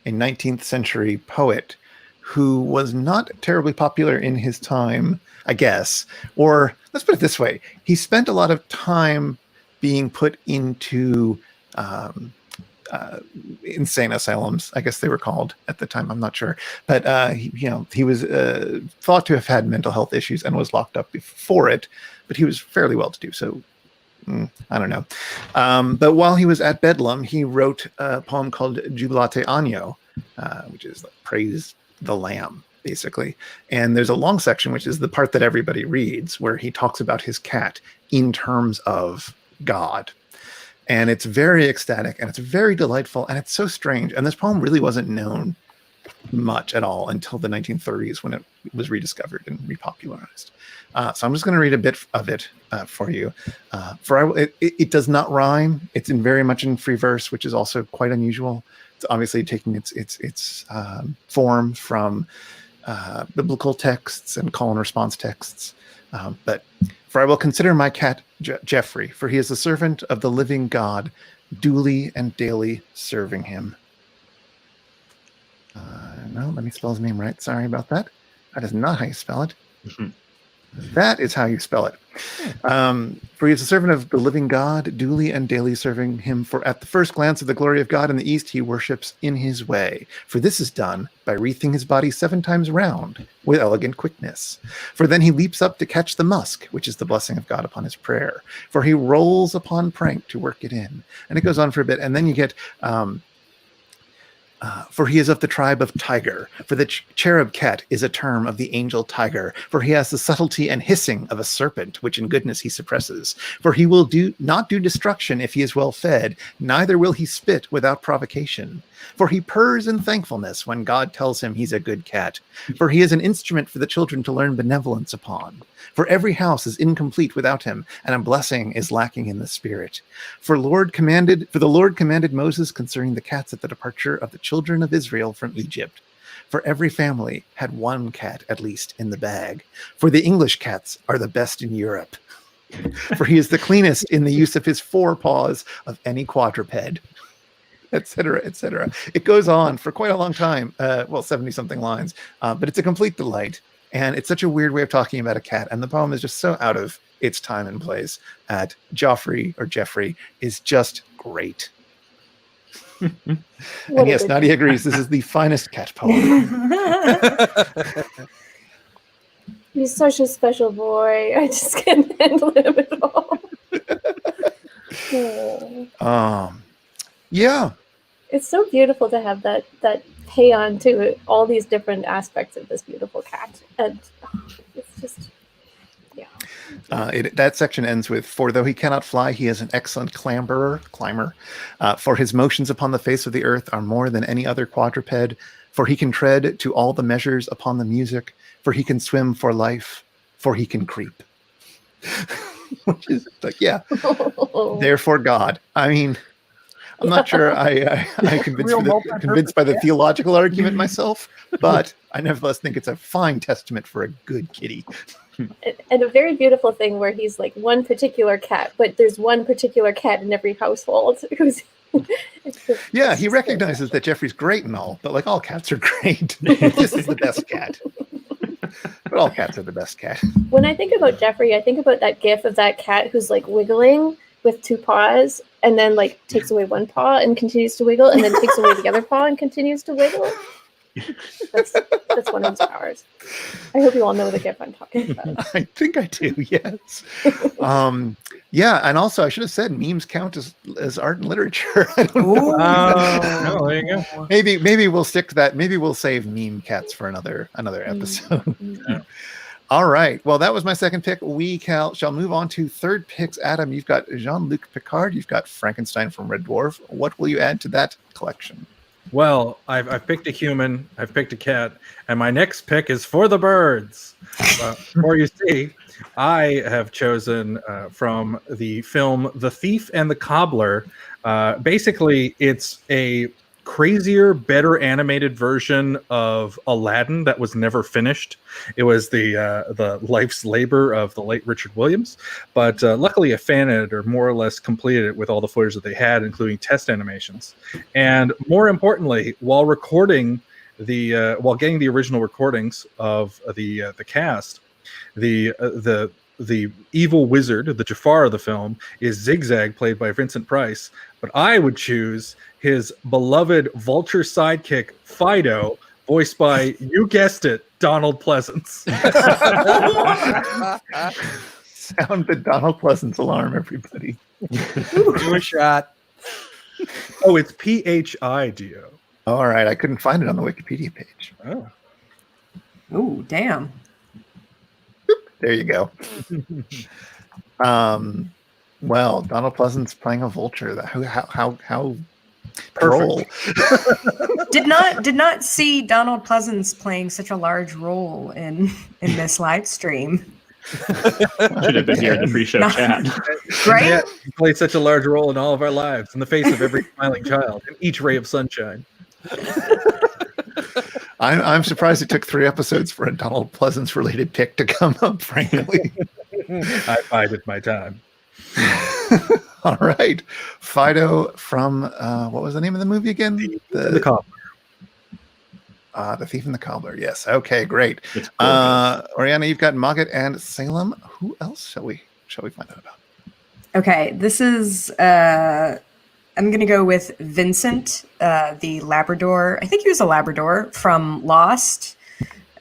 Speaker 1: a 19th century poet who was not terribly popular in his time, I guess. Or let's put it this way. He spent a lot of time being put into insane asylums, I guess they were called at the time. I'm not sure. But, he was thought to have had mental health issues and was locked up before it. But he was fairly well-to-do, so I don't know. But while he was at Bedlam, he wrote a poem called Jubilate Año, which is like praise the lamb, basically. And there's a long section, which is the part that everybody reads, where he talks about his cat in terms of God. And it's very ecstatic, and it's very delightful, and it's so strange. And this poem really wasn't known much at all until the 1930s when it was rediscovered and repopularized. So I'm just going to read a bit of it for you. It does not rhyme. It's very much in free verse, which is also quite unusual. It's obviously taking its form from biblical texts and call and response texts. But for I will consider my cat Jeffrey, for he is the servant of the living God, duly and daily serving him. No, let me spell his name right. Sorry about that. That is not how you spell it. That is how you spell it. For he is a servant of the living God, duly and daily serving him. For at the first glance of the glory of God in the east, he worships in his way. For this is done by wreathing his body 7 times round with elegant quickness. For then he leaps up to catch the musk, which is the blessing of God upon his prayer. For he rolls upon prank to work it in. And it goes on for a bit. And then you get... for he is of the tribe of tiger. For the cherub cat is a term of the angel tiger. For he has the subtlety and hissing of a serpent, which in goodness he suppresses. For he will not do destruction if he is well fed, neither will he spit without provocation. For he purrs in thankfulness when God tells him he's a good cat. For he is an instrument for the children to learn benevolence upon. For every house is incomplete without him, and a blessing is lacking in the spirit. For the Lord commanded Moses concerning the cats at the departure of the children of Israel from Egypt. For every family had 1 cat at least in the bag. For the English cats are the best in Europe. For he is the cleanest in the use of his 4 paws of any quadruped. Etc., etc. It goes on for quite a long time, 70-something lines, but it's a complete delight. And it's such a weird way of talking about a cat. And the poem is just so out of its time and place. Jeffrey is just great. And yes, Nadia agrees. This is the finest cat poem.
Speaker 5: He's such a special boy. I just can't handle him at all.
Speaker 1: Yeah.
Speaker 5: It's so beautiful to have that pay on to all these different aspects of this beautiful cat. And it's just, yeah.
Speaker 1: That section ends with, for though he cannot fly, he is an excellent climber. For his motions upon the face of the earth are more than any other quadruped. For he can tread to all the measures upon the music. For he can swim for life. For he can creep. Which is like, yeah. Therefore God. I mean... I'm not sure I convinced by the theological argument myself, but I nevertheless think it's a fine testament for a good kitty.
Speaker 5: And a very beautiful thing where he's like one particular cat, but there's one particular cat in every household.
Speaker 1: Yeah, he recognizes that Jeffrey's great and all, but like all cats are great. This is the best cat. But all cats are the best cat.
Speaker 5: When I think about Jeffrey, I think about that gif of that cat who's like wiggling with 2 paws and then like takes away 1 paw and continues to wiggle and then takes away the other paw and continues to wiggle. That's one of his powers. I hope you all know the gif I'm talking about.
Speaker 1: I think I do, yes. Yeah, and also I should have said memes count as art and literature. I don't know.
Speaker 2: Oh, there you go.
Speaker 1: Maybe we'll stick to that. Maybe we'll save meme cats for another episode.
Speaker 2: Yeah.
Speaker 1: All right. Well, that was my second pick. We shall move on to third picks. Adam, you've got Jean-Luc Picard. You've got Frankenstein from Red Dwarf. What will you add to that collection?
Speaker 2: Well, I've picked a human, I've picked a cat, and my next pick is for the birds. Or you see, I have chosen from the film The Thief and the Cobbler. Basically, it's a crazier, better animated version of Aladdin that was never finished. It was the life's labor of the late Richard Williams, but luckily a fan editor more or less completed it with all the footage that they had, including test animations. And more importantly, while recording while getting the original recordings of the cast, the evil wizard, the Jafar of the film, is Zigzag, played by Vincent Price. But I would choose his beloved vulture sidekick, Fido, voiced by, you guessed it, Donald Pleasance.
Speaker 1: Sound the Donald Pleasance alarm, everybody.
Speaker 4: Do a shot.
Speaker 2: Oh, it's Phido.
Speaker 1: All right. I couldn't find it on the Wikipedia page.
Speaker 2: Oh.
Speaker 3: Oh, damn.
Speaker 1: There you go. Well, Donald Pleasance playing a vulture. How droll.
Speaker 3: Did not see Donald Pleasance playing such a large role in this live stream.
Speaker 6: Should have been here in the pre-show chat.
Speaker 3: Right?
Speaker 2: Yeah, he played such a large role in all of our lives, in the face of every smiling child, in each ray of sunshine.
Speaker 1: I'm surprised it took 3 episodes for a Donald Pleasance related pick to come up, frankly.
Speaker 2: I bided my time.
Speaker 1: All right. Fido from, what was the name of the movie again?
Speaker 2: The Cobbler.
Speaker 1: The Thief and the Cobbler. Yes. Okay, great.
Speaker 6: It's gorgeous.
Speaker 1: Oriana, you've got Mogget and Salem. Who else shall we find out about?
Speaker 3: Okay, this is I'm gonna go with Vincent, the Labrador. I think he was a Labrador from Lost.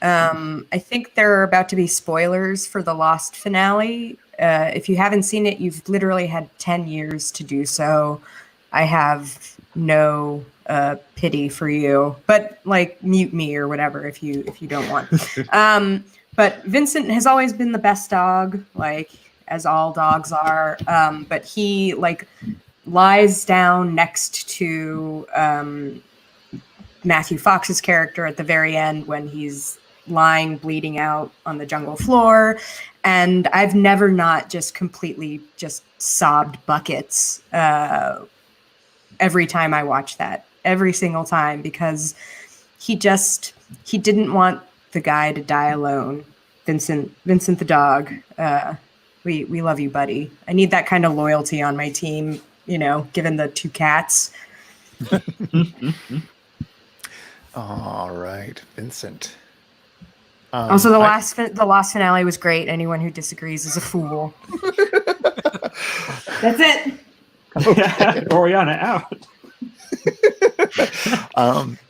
Speaker 3: I think there are about to be spoilers for the Lost finale. If you haven't seen it, you've literally had 10 years to do so. I have no pity for you, but like mute me or whatever if you don't want. But Vincent has always been the best dog, like as all dogs are. But he like lies down next to Matthew Fox's character at the very end when he's lying bleeding out on the jungle floor, and I've never not just completely just sobbed buckets every time I watch that, every single time, because he didn't want the guy to die alone. Vincent the dog, we love you, buddy. I need that kind of loyalty on my team, given the two cats.
Speaker 1: All right, Vincent.
Speaker 3: Also, the last finale was great. Anyone who disagrees is a fool. That's it.
Speaker 6: Oriana out.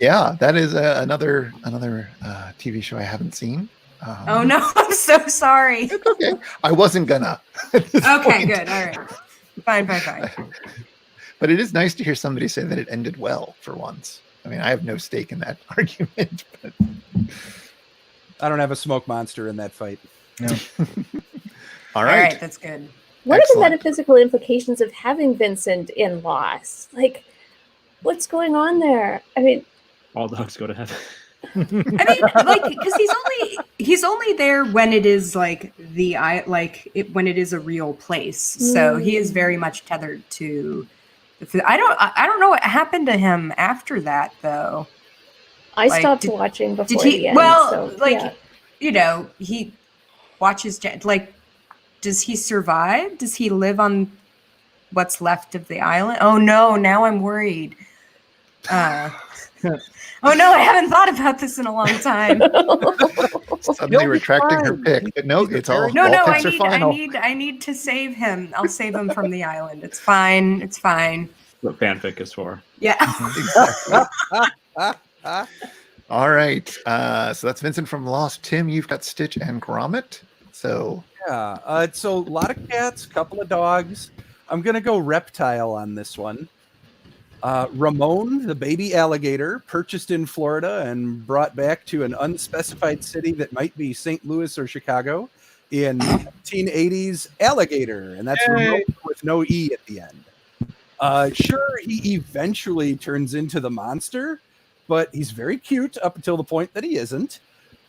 Speaker 1: Yeah, that is another TV show I haven't seen.
Speaker 3: Oh no, I'm so sorry.
Speaker 1: It's okay. I wasn't gonna.
Speaker 3: Okay, good. All right. Fine.
Speaker 1: But it is nice to hear somebody say that it ended well for once. I mean, I have no stake in that argument, but
Speaker 4: I don't have a smoke monster in that fight.
Speaker 2: No.
Speaker 1: All right,
Speaker 3: that's good.
Speaker 5: What are the
Speaker 1: Excellent.
Speaker 5: metaphysical implications of having Vincent in Lost? Like, what's going on there? I mean,
Speaker 6: All dogs go to heaven.
Speaker 3: I mean, like, because he's only there when it is like when it is a real place. So he is very much tethered to. I don't know what happened to him after that though.
Speaker 5: I stopped watching before the end.
Speaker 3: Well,
Speaker 5: so, yeah.
Speaker 3: He watches. Like, does he survive? Does he live on what's left of the island? Oh no! Now I'm worried. Oh no! I haven't thought about this in a long time.
Speaker 1: Suddenly retracting her pick, but no, it's all.
Speaker 3: No,
Speaker 1: all picks are final.
Speaker 3: I need to save him. I'll save him from the island. It's fine. It's fine.
Speaker 6: What fanfic is for.
Speaker 3: Yeah.
Speaker 1: All right. So that's Vincent from Lost. Tim, you've got Stitch and Grommit. So
Speaker 4: Yeah. So a lot of cats, couple of dogs. I'm gonna go reptile on this one. Ramon, the baby alligator, purchased in Florida and brought back to an unspecified city that might be St. Louis or Chicago in 1980s alligator, and that's Ramon with no E at the end. Sure, he eventually turns into the monster, but he's very cute up until the point that he isn't.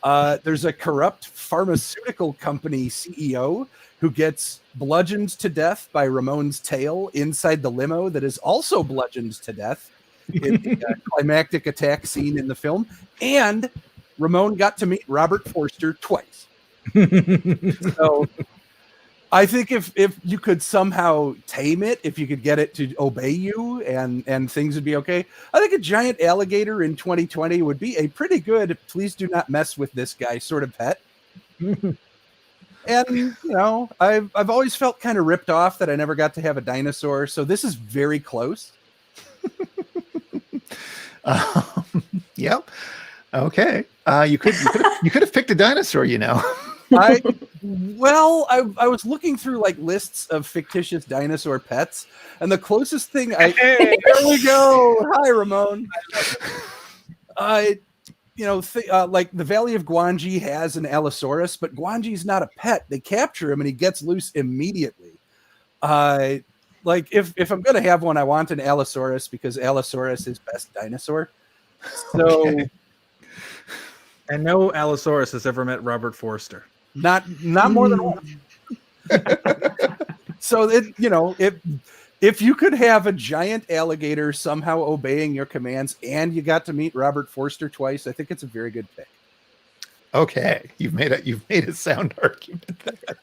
Speaker 4: There's a corrupt pharmaceutical company CEO who gets bludgeoned to death by Ramon's tail inside the limo that is also bludgeoned to death in the climactic attack scene in the film. And Ramon got to meet Robert Forster twice. So I think if you could somehow tame it, if you could get it to obey you and things would be okay, I think a giant alligator in 2020 would be a pretty good, please do not mess with this guy sort of pet. And, I've always felt kind of ripped off that I never got to have a dinosaur. So this is very close.
Speaker 1: Yep. Okay. You could have picked a dinosaur,
Speaker 4: I was looking through like lists of fictitious dinosaur pets, and the closest thing there we go. Hi, Ramon. Like the Valley of Guanji has an Allosaurus, but Guanji's not a pet. They capture him and he gets loose immediately. Like if I'm gonna have one, I want an Allosaurus because Allosaurus is best dinosaur. So,
Speaker 1: Okay.
Speaker 2: And no Allosaurus has ever met Robert Forster.
Speaker 4: not more than one. So if you could have a giant alligator somehow obeying your commands and you got to meet Robert Forster twice, I think it's a very good pick.
Speaker 1: Okay. You've made a sound argument there.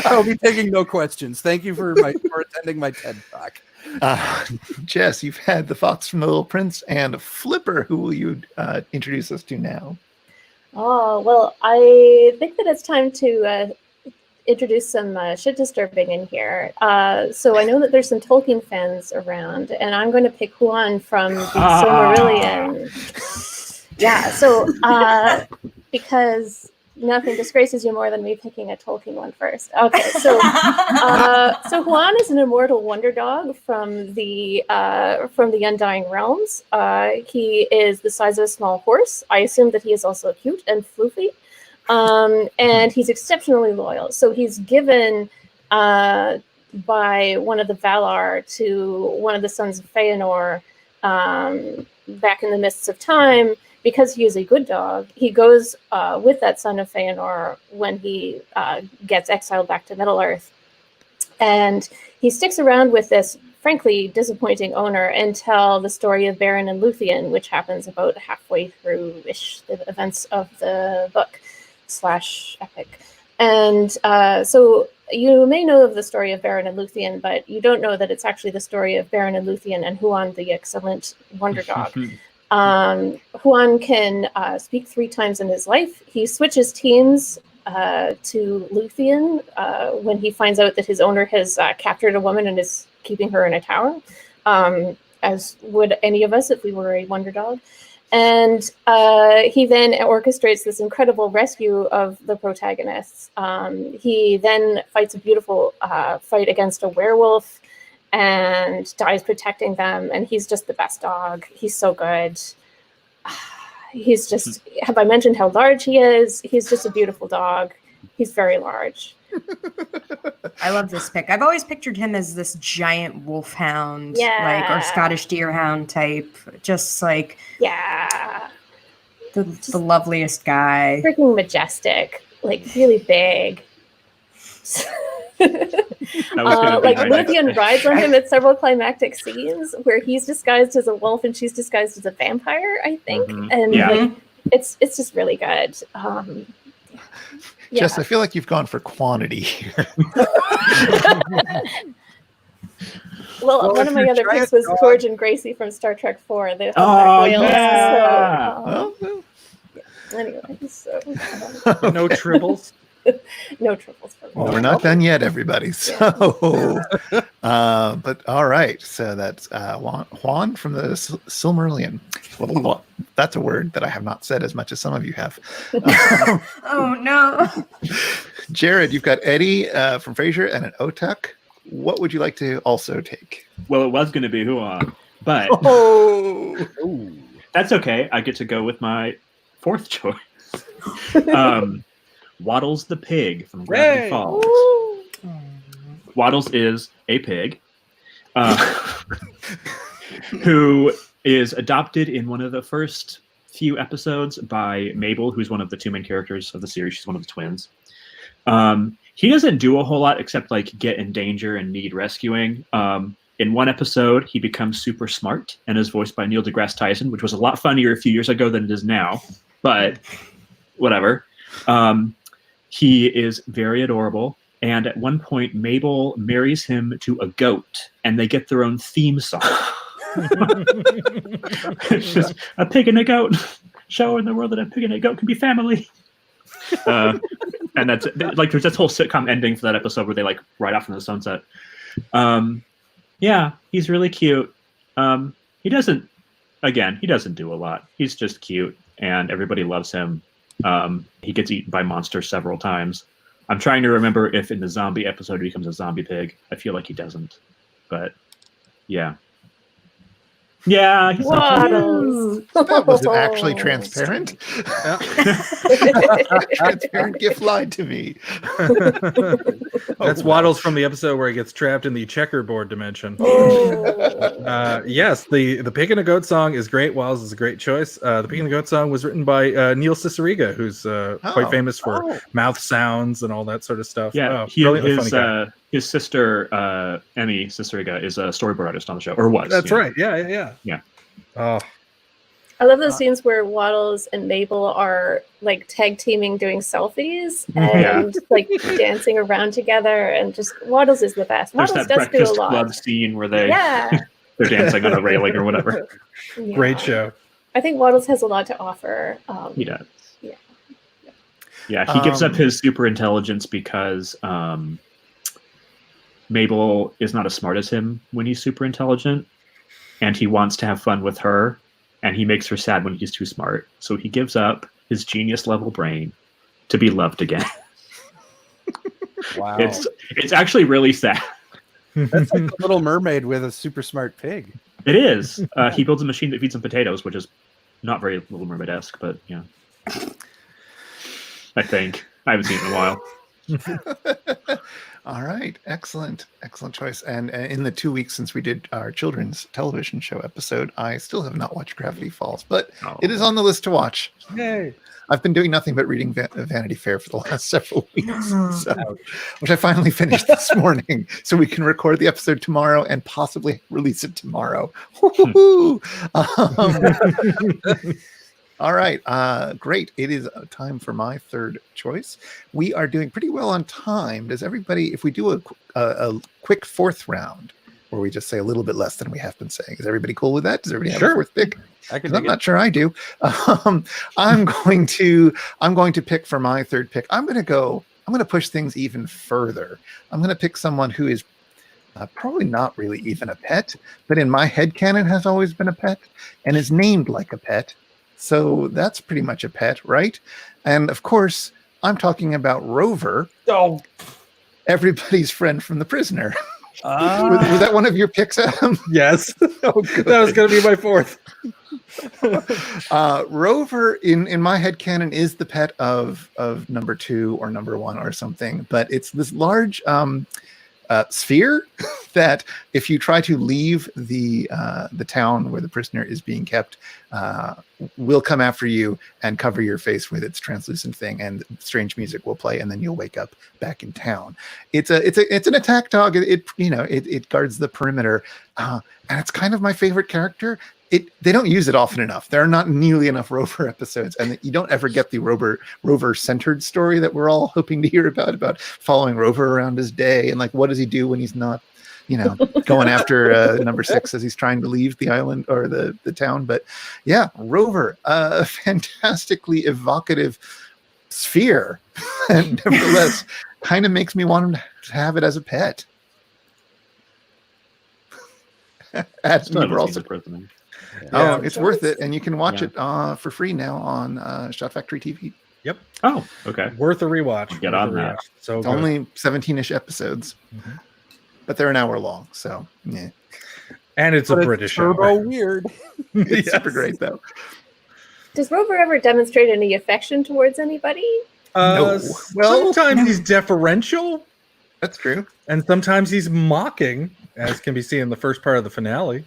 Speaker 4: I'll be taking no questions. Thank you for attending my TED Talk.
Speaker 1: Jess, you've had the Fox from the Little Prince and Flipper. Who will you introduce us to now?
Speaker 5: Oh, well, I think that it's time to introduce some shit disturbing in here. So I know that there's some Tolkien fans around, and I'm going to pick Huan from the Silmarillion. Yeah, so because nothing disgraces you more than me picking a Tolkien one first. Okay, so so Huan is an immortal wonder dog from the Undying Realms. He is the size of a small horse. I assume that he is also cute and floofy. And he's exceptionally loyal. So he's given by one of the Valar to one of the sons of Feanor back in the mists of time. Because he is a good dog, he goes with that son of Feanor when he gets exiled back to Middle-earth. And he sticks around with this, frankly, disappointing owner until the story of Beren and Luthien, which happens about halfway through-ish the events of the book / epic. And so you may know of the story of Beren and Luthien, but you don't know that it's actually the story of Beren and Luthien and Huan, the excellent wonder dog. Huan can speak 3 times in his life. He switches teams to Luthien when he finds out that his owner has captured a woman and is keeping her in a tower, as would any of us if we were a wonder dog. And he then orchestrates this incredible rescue of the protagonists. He then fights a beautiful fight against a werewolf and dies protecting them, and he's just the best dog. He's so good. He's just, have I mentioned how large he is? He's just a beautiful dog. He's very large.
Speaker 3: I love this pick. I've always pictured him as this giant wolfhound,
Speaker 5: Yeah.
Speaker 3: like, or Scottish deerhound type, just like
Speaker 5: Yeah.
Speaker 3: the loveliest guy.
Speaker 5: Freaking majestic, like really big.
Speaker 6: That was gonna be
Speaker 5: Like
Speaker 6: my next
Speaker 5: Luthien
Speaker 6: pick.
Speaker 5: rides on him at several climactic scenes where he's disguised as a wolf and she's disguised as a vampire, I think.
Speaker 6: Mhm.
Speaker 5: And
Speaker 6: Yeah.
Speaker 5: like, it's just really good. Yeah.
Speaker 1: Jess, I feel like you've gone for quantity here.
Speaker 5: Well, one
Speaker 4: if
Speaker 5: of my
Speaker 4: you're
Speaker 5: other
Speaker 4: trying
Speaker 5: picks was
Speaker 4: to-
Speaker 5: George and Gracie from Star Trek 4. The
Speaker 6: Oh,
Speaker 5: humpback whales.
Speaker 6: yeah.
Speaker 5: So, anyway, so
Speaker 2: No tribbles.
Speaker 5: no troubles for me.
Speaker 1: Well, we're not done yet, everybody. So, but all right. So that's Huan from the Silmarillion. Well, that's a word that I have not said as much as some of you have.
Speaker 3: Oh no.
Speaker 1: Jared, you've got Eddie from Frasier and an Otak. What would you like to also take?
Speaker 6: Well, it was going to be Huan, but
Speaker 1: Oh,
Speaker 6: that's okay. I get to go with my 4th choice. Waddles the Pig from Gravity
Speaker 2: Yay!
Speaker 6: Falls. Waddles is a pig who is adopted in one of the first few episodes by Mabel, who's one of the 2 main characters of the series. She's one of the twins. He doesn't do a whole lot except like get in danger and need rescuing. In one episode, he becomes super smart and is voiced by Neil deGrasse Tyson, which was a lot funnier a few years ago than it is now. But whatever. He is very adorable. And at one point, Mabel marries him to a goat, and they get their own theme song. It's just a pig and a goat, showing the world that a pig and a goat can be family. And that's like there's this whole sitcom ending for that episode where they like ride off into the sunset. Yeah, he's really cute. He doesn't do a lot. He's just cute, and everybody loves him. He gets eaten by monsters several times. I'm trying to remember if in the zombie episode he becomes a zombie pig. I feel like he doesn't, but yeah. Yeah, he's
Speaker 5: Waddles.
Speaker 1: was it actually transparent? Transparent gift lied to me.
Speaker 2: That's Waddles from the episode where he gets trapped in the checkerboard dimension.
Speaker 5: Oh.
Speaker 2: Yes, the Pig and a Goat song is great. Waddles is a great choice. The Pig and a Goat song was written by Neil Cicierega, who's quite famous for mouth sounds and all that sort of stuff.
Speaker 6: Yeah,
Speaker 2: funny guy.
Speaker 6: His sister Emmy Cicierega is a storyboard artist on the show, or was.
Speaker 2: That's
Speaker 6: yeah.
Speaker 2: right. Yeah.
Speaker 6: Yeah.
Speaker 2: Oh,
Speaker 5: I love those scenes where Waddles and Mabel are like tag teaming doing selfies and like dancing around together, and just Waddles is the best.
Speaker 6: There's
Speaker 5: Waddles
Speaker 6: that
Speaker 5: does do a
Speaker 6: Breakfast
Speaker 5: lot.
Speaker 6: Club scene where they're dancing on a railing or whatever.
Speaker 5: Yeah.
Speaker 2: Great show.
Speaker 5: I think Waddles has a lot to offer.
Speaker 6: He does.
Speaker 5: Yeah.
Speaker 6: Yeah, he gives up his super intelligence because Mabel is not as smart as him when he's super intelligent, and he wants to have fun with her, and he makes her sad when he's too smart. So he gives up his genius level brain to be loved again.
Speaker 4: Wow.
Speaker 6: It's actually really sad.
Speaker 4: That's like the Little Mermaid with a super smart pig.
Speaker 6: It is. He builds a machine that feeds him potatoes, which is not very Little Mermaid-esque, but yeah. I think. I haven't seen it in a while.
Speaker 1: All right, excellent choice. And in the 2 weeks since we did our children's television show episode, I still have not watched Gravity Falls, but it is on the list to watch.
Speaker 2: Yay.
Speaker 1: I've been doing nothing but reading Vanity Fair for the last several weeks, which I finally finished this morning, so we can record the episode tomorrow and possibly release it tomorrow. All right, great. It is time for my third choice. We are doing pretty well on time. Does everybody, if we do a quick fourth round, where we just say a little bit less than we have been saying, is everybody cool with that? Does everybody have a fourth pick? I'm not sure I do. I'm going to pick for my third pick. I'm going to push things even further. I'm going to pick someone who is probably not really even a pet, but in my headcanon has always been a pet and is named like a pet. So that's pretty much a pet, right? And of course, I'm talking about Rover, everybody's friend from The Prisoner. Was that one of your picks, Adam?
Speaker 2: Yes. That was going to be my fourth.
Speaker 1: Rover, in my headcanon, is the pet of number 2 or number 1 or something, but it's this large sphere that if you try to leave the town where the prisoner is being kept, will come after you and cover your face with its translucent thing, and strange music will play, and then you'll wake up back in town. It's an attack dog. It guards the perimeter, and it's kind of my favorite character. They don't use it often enough. There are not nearly enough Rover episodes, and you don't ever get the Rover centered story that we're all hoping to hear about following Rover around his day and like what does he do when he's not, going after number 6 as he's trying to leave the island or the town. But yeah, Rover, a fantastically evocative sphere, and nevertheless, kind of makes me want him to have it as a pet.
Speaker 6: The Prisoner.
Speaker 1: It's worth it, and you can watch it for free now on Shot Factory TV.
Speaker 2: Yep.
Speaker 6: Oh, okay.
Speaker 2: Worth a rewatch.
Speaker 6: Get on that.
Speaker 2: So
Speaker 1: it's only 17-ish episodes, but they're an hour long. So yeah.
Speaker 2: And it's a British show.
Speaker 4: Turbo weird.
Speaker 1: It's super great though.
Speaker 5: Does Rover ever demonstrate any affection towards anybody?
Speaker 1: No. Well,
Speaker 2: sometimes he's deferential.
Speaker 1: That's true.
Speaker 2: And sometimes he's mocking, as can be seen in the first part of the finale.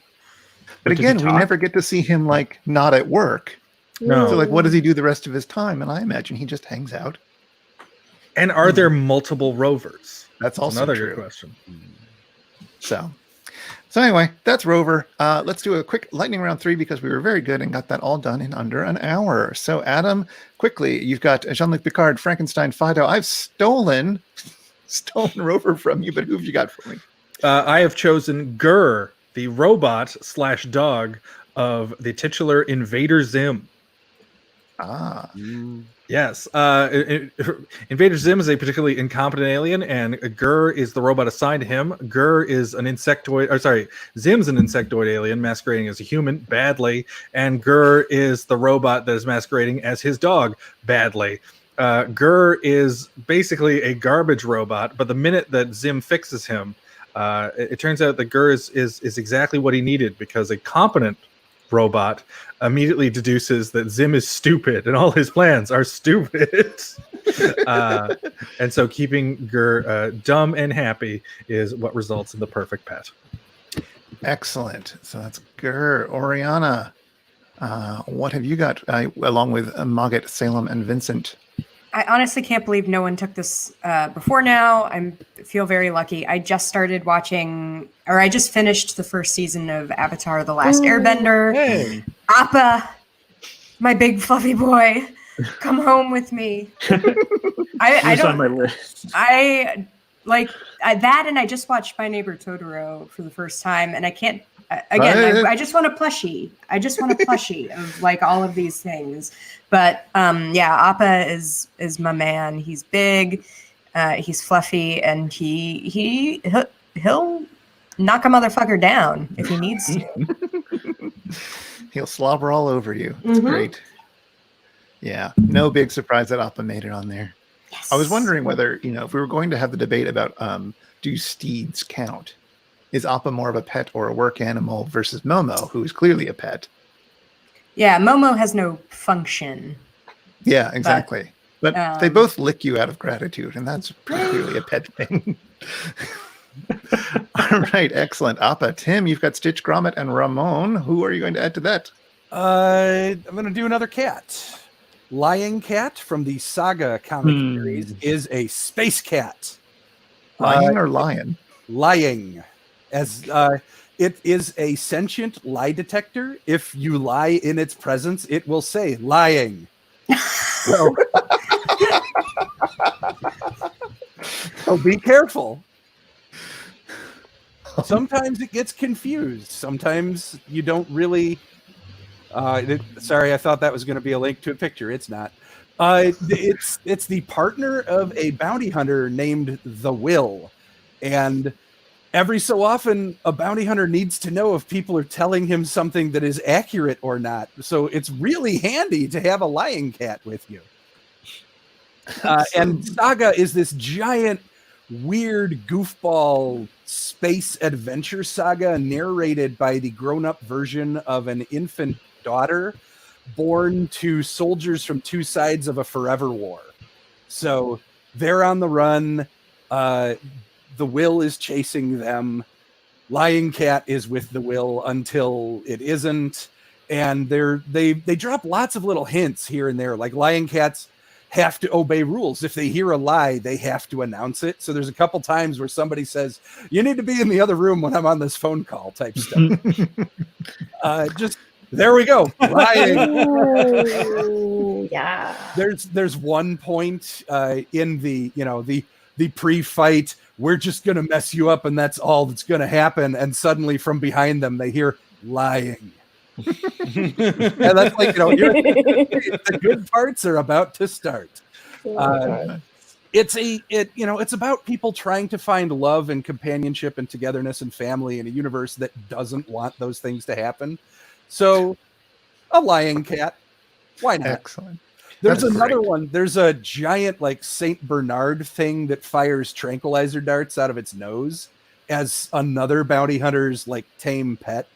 Speaker 1: But again, we never get to see him like not at work.
Speaker 2: No.
Speaker 1: So like, what does he do the rest of his time? And I imagine he just hangs out.
Speaker 2: And are there multiple Rovers?
Speaker 1: That's also
Speaker 2: another
Speaker 1: true.
Speaker 2: good question.
Speaker 1: So anyway, that's Rover. Let's do a quick lightning round 3 because we were very good and got that all done in under an hour. So Adam, quickly, you've got Jean-Luc Picard, Frankenstein, Fido. I've stolen Rover from you, but who have you got for me?
Speaker 2: I have chosen Gur, the robot/dog of the titular Invader Zim. Yes. Invader Zim is a particularly incompetent alien, and Gur is the robot assigned to him. Gur is an insectoid, Zim's an insectoid alien masquerading as a human badly, and Gur is the robot that is masquerading as his dog badly. Gur is basically a garbage robot, but the minute that Zim fixes him, it turns out that Gur is exactly what he needed, because a competent robot immediately deduces that Zim is stupid and all his plans are stupid. And so keeping Gur dumb and happy is what results in the perfect pet.
Speaker 1: Excellent. So that's Gur. Oriana, what have you got along with Mogget, Salem, and Vincent?
Speaker 3: I honestly can't believe no one took this before now. I feel very lucky. I just finished the first season of Avatar: The Last Airbender.
Speaker 2: Hey.
Speaker 3: Appa my big fluffy boy, come home with me. I
Speaker 6: Who's
Speaker 3: don't.
Speaker 6: on my list?
Speaker 3: I like that, and I just watched My Neighbor Totoro for the first time, and I can't. I just want a plushie. I just want a plushie of like all of these things. But yeah, Appa is my man. He's big, he's fluffy, and he'll knock a motherfucker down if he needs to.
Speaker 1: He'll slobber all over you. It's great. Yeah, no big surprise that Appa made it on there.
Speaker 3: Yes.
Speaker 1: I was wondering whether, if we were going to have the debate about do steeds count? Is Appa more of a pet or a work animal versus Momo, who is clearly a pet?
Speaker 3: Yeah, Momo has no function.
Speaker 1: Yeah, exactly. But they both lick you out of gratitude, and that's pretty clearly a pet thing. All right, excellent. Appa, Tim, you've got Stitch, Grommit, and Ramon. Who are you going to add to that?
Speaker 4: I'm going to do another cat. Lying Cat from the Saga comic series is a space cat.
Speaker 1: Lying or lion?
Speaker 4: Lying. As it is a sentient lie detector. If you lie in its presence, it will say lying. So be careful. Sometimes it gets confused. Sometimes you don't really. Sorry, I thought that was going to be a link to a picture. It's not. It's the partner of a bounty hunter named the Will, and every so often a bounty hunter needs to know if people are telling him something that is accurate or not. So it's really handy to have a lying cat with you. And Saga is this giant, weird goofball space adventure saga narrated by the grown-up version of an infant daughter born to soldiers from two sides of a forever war. So they're on the run. The Will is chasing them. Lying Cat is with the Will until it isn't. And they drop lots of little hints here and there. Like Lying Cats have to obey rules. If they hear a lie, they have to announce it. So there's a couple times where somebody says, "You need to be in the other room when I'm on this phone call," type stuff. Just there we go. Lying.
Speaker 5: Ooh, yeah.
Speaker 4: There's one point in the pre-fight, "We're just gonna mess you up and that's all that's gonna happen," and suddenly from behind them they hear lying. And that's like, the good parts are about to start. It's about people trying to find love and companionship and togetherness and family in a universe that doesn't want those things to happen. So a lying cat, why not?
Speaker 1: Excellent.
Speaker 4: There's
Speaker 1: That's
Speaker 4: another
Speaker 1: great.
Speaker 4: one. There's a giant like Saint Bernard thing that fires tranquilizer darts out of its nose as another bounty hunter's like tame pet,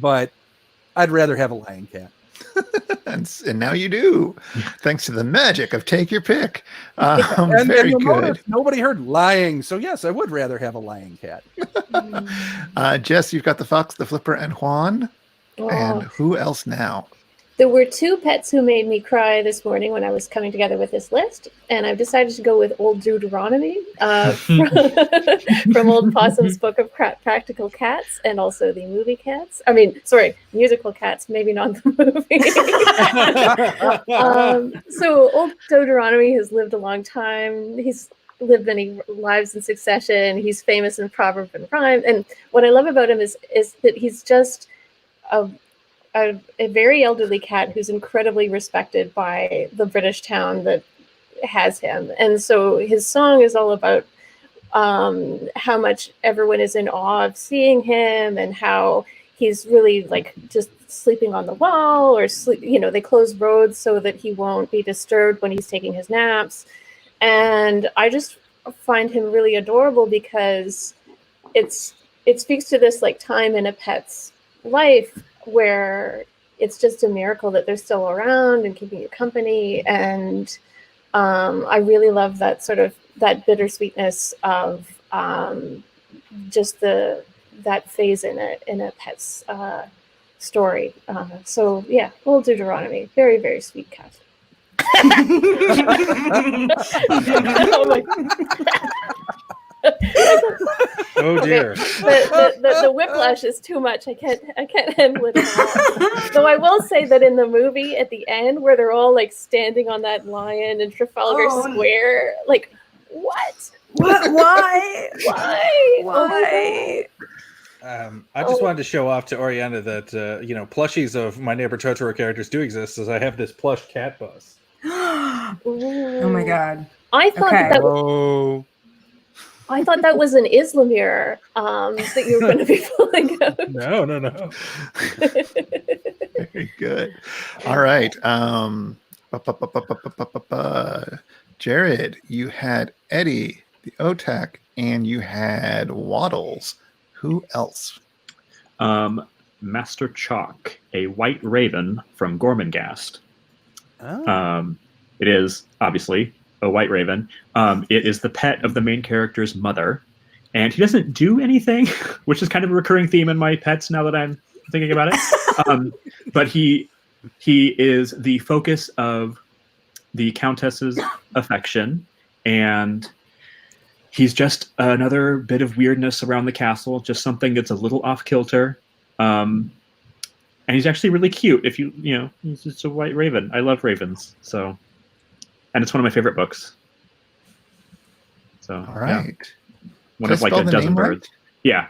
Speaker 4: but I'd rather have a lying cat.
Speaker 1: And now you do, thanks to the magic of Take Your Pick.
Speaker 4: And
Speaker 1: Very
Speaker 4: you'll
Speaker 1: good.
Speaker 4: notice nobody heard lying, so yes, I would rather have a lying cat.
Speaker 1: Jess, you've got the Fox, the Flipper, and Huan.
Speaker 5: Oh.
Speaker 1: And who else now?
Speaker 5: There were two pets who made me cry this morning when I was coming together with this list, and I've decided to go with Old Deuteronomy from Old Possum's Book of Practical Cats, and also the movie Cats. Musical Cats, maybe not the movie. So Old Deuteronomy has lived a long time. He's lived many lives in succession. He's famous in proverb and rhyme. And what I love about him is that he's just a very elderly cat who's incredibly respected by the British town that has him. And so his song is all about how much everyone is in awe of seeing him, and how he's really like just sleeping on the wall, or they close roads so that he won't be disturbed when he's taking his naps. And I just find him really adorable because it speaks to this like time in a pet's life where it's just a miracle that they're still around and keeping you company. And I really love that sort of that bittersweetness of just that phase in a pet's story. So yeah, Old Deuteronomy, very, very sweet cat.
Speaker 2: Oh dear.
Speaker 5: The whiplash is too much. I can't handle it at all. Though I will say that in the movie at the end, where they're all like standing on that lion in Trafalgar Square, like what?
Speaker 3: What? Why?
Speaker 5: Why?
Speaker 3: Why?
Speaker 2: I just wanted to show off to Oriana that plushies of My Neighbor Totoro characters do exist, as I have this plush cat bus.
Speaker 3: Oh my god!
Speaker 5: I thought
Speaker 3: Okay.
Speaker 4: Oh,
Speaker 5: I thought that was an Islamir that you were going to be pulling out.
Speaker 2: No.
Speaker 1: Very good. All right. Jared, you had Eddie the Otak, and you had Waddles. Who else?
Speaker 6: Master Chalk, a white raven from Gormenghast.
Speaker 4: oh.
Speaker 6: It is obviously a white raven. It is the pet of the main character's mother, and he doesn't do anything, which is kind of a recurring theme in my pets now that I'm thinking about it. But he is the focus of the Countess's affection, and he's just another bit of weirdness around the castle, just something that's a little off kilter. And he's actually really cute. If he's just a white raven. I love ravens, so. And it's one of my favorite books. So,
Speaker 1: All right.
Speaker 6: One
Speaker 1: Did I
Speaker 6: of like
Speaker 1: spell
Speaker 6: a
Speaker 1: the
Speaker 6: dozen
Speaker 1: name right?
Speaker 6: birds. Yeah.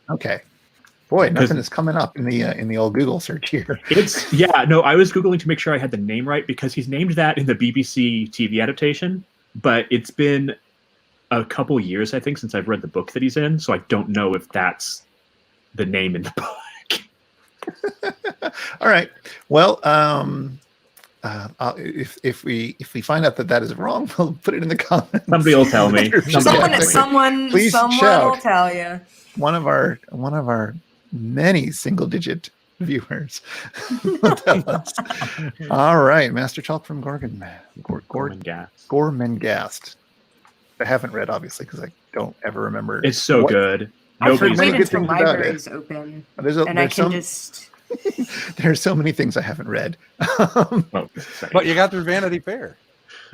Speaker 1: Okay. Boy, nothing is coming up in the old Google search here.
Speaker 6: I was Googling to make sure I had the name right, because he's named that in the BBC TV adaptation, but it's been a couple years, I think, since I've read the book that he's in, so I don't know if that's the name in the book.
Speaker 1: All right. Well, if we find out that is wrong, we'll put it in the comments.
Speaker 6: Somebody will tell me.
Speaker 3: Someone
Speaker 1: Please
Speaker 3: will
Speaker 1: shout.
Speaker 3: tell you.
Speaker 1: One of our many single-digit viewers will tell us. All right, Master Chalk from Gormenghast. I haven't read, obviously, because I don't ever remember.
Speaker 6: It's so good.
Speaker 3: I've heard
Speaker 1: many
Speaker 3: waited
Speaker 1: good
Speaker 3: for
Speaker 1: things about it.
Speaker 3: libraries open,
Speaker 1: There's
Speaker 3: and I can
Speaker 1: some,
Speaker 3: just.
Speaker 1: There's so many things I haven't read.
Speaker 4: But you got through Vanity Fair.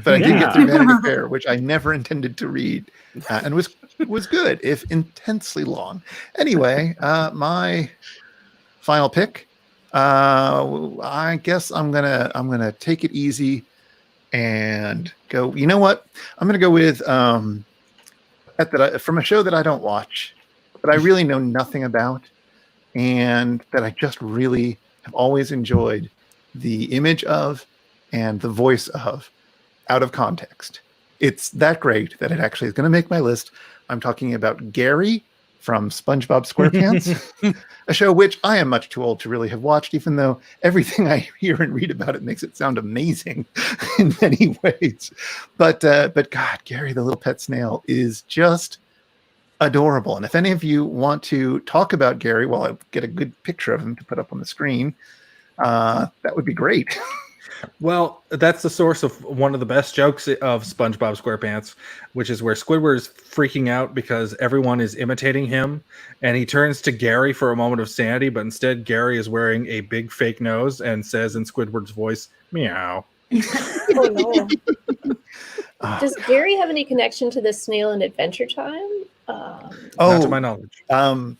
Speaker 1: But I did get through Vanity Fair, which I never intended to read, and was good, if intensely long. Anyway, my final pick. I guess I'm gonna take it easy and go. You know what? I'm gonna go with from a show that I don't watch, that I really know nothing about, and that I just really have always enjoyed the image of and the voice of. Out of context. It's that great that it actually is going to make my list. I'm talking about Gary from SpongeBob SquarePants, a show which I am much too old to really have watched, even though everything I hear and read about it makes it sound amazing in many ways. But God, Gary the little pet snail is just adorable. And if any of you want to talk about Gary, while I get a good picture of him to put up on the screen, that would be great.
Speaker 2: Well, that's the source of one of the best jokes of SpongeBob SquarePants, which is where Squidward's freaking out because everyone is imitating him, and he turns to Gary for a moment of sanity, but instead Gary is wearing a big fake nose and says in Squidward's voice, "Meow."
Speaker 5: Oh no. Does Gary have any connection to the snail in Adventure Time?
Speaker 2: Not to my knowledge.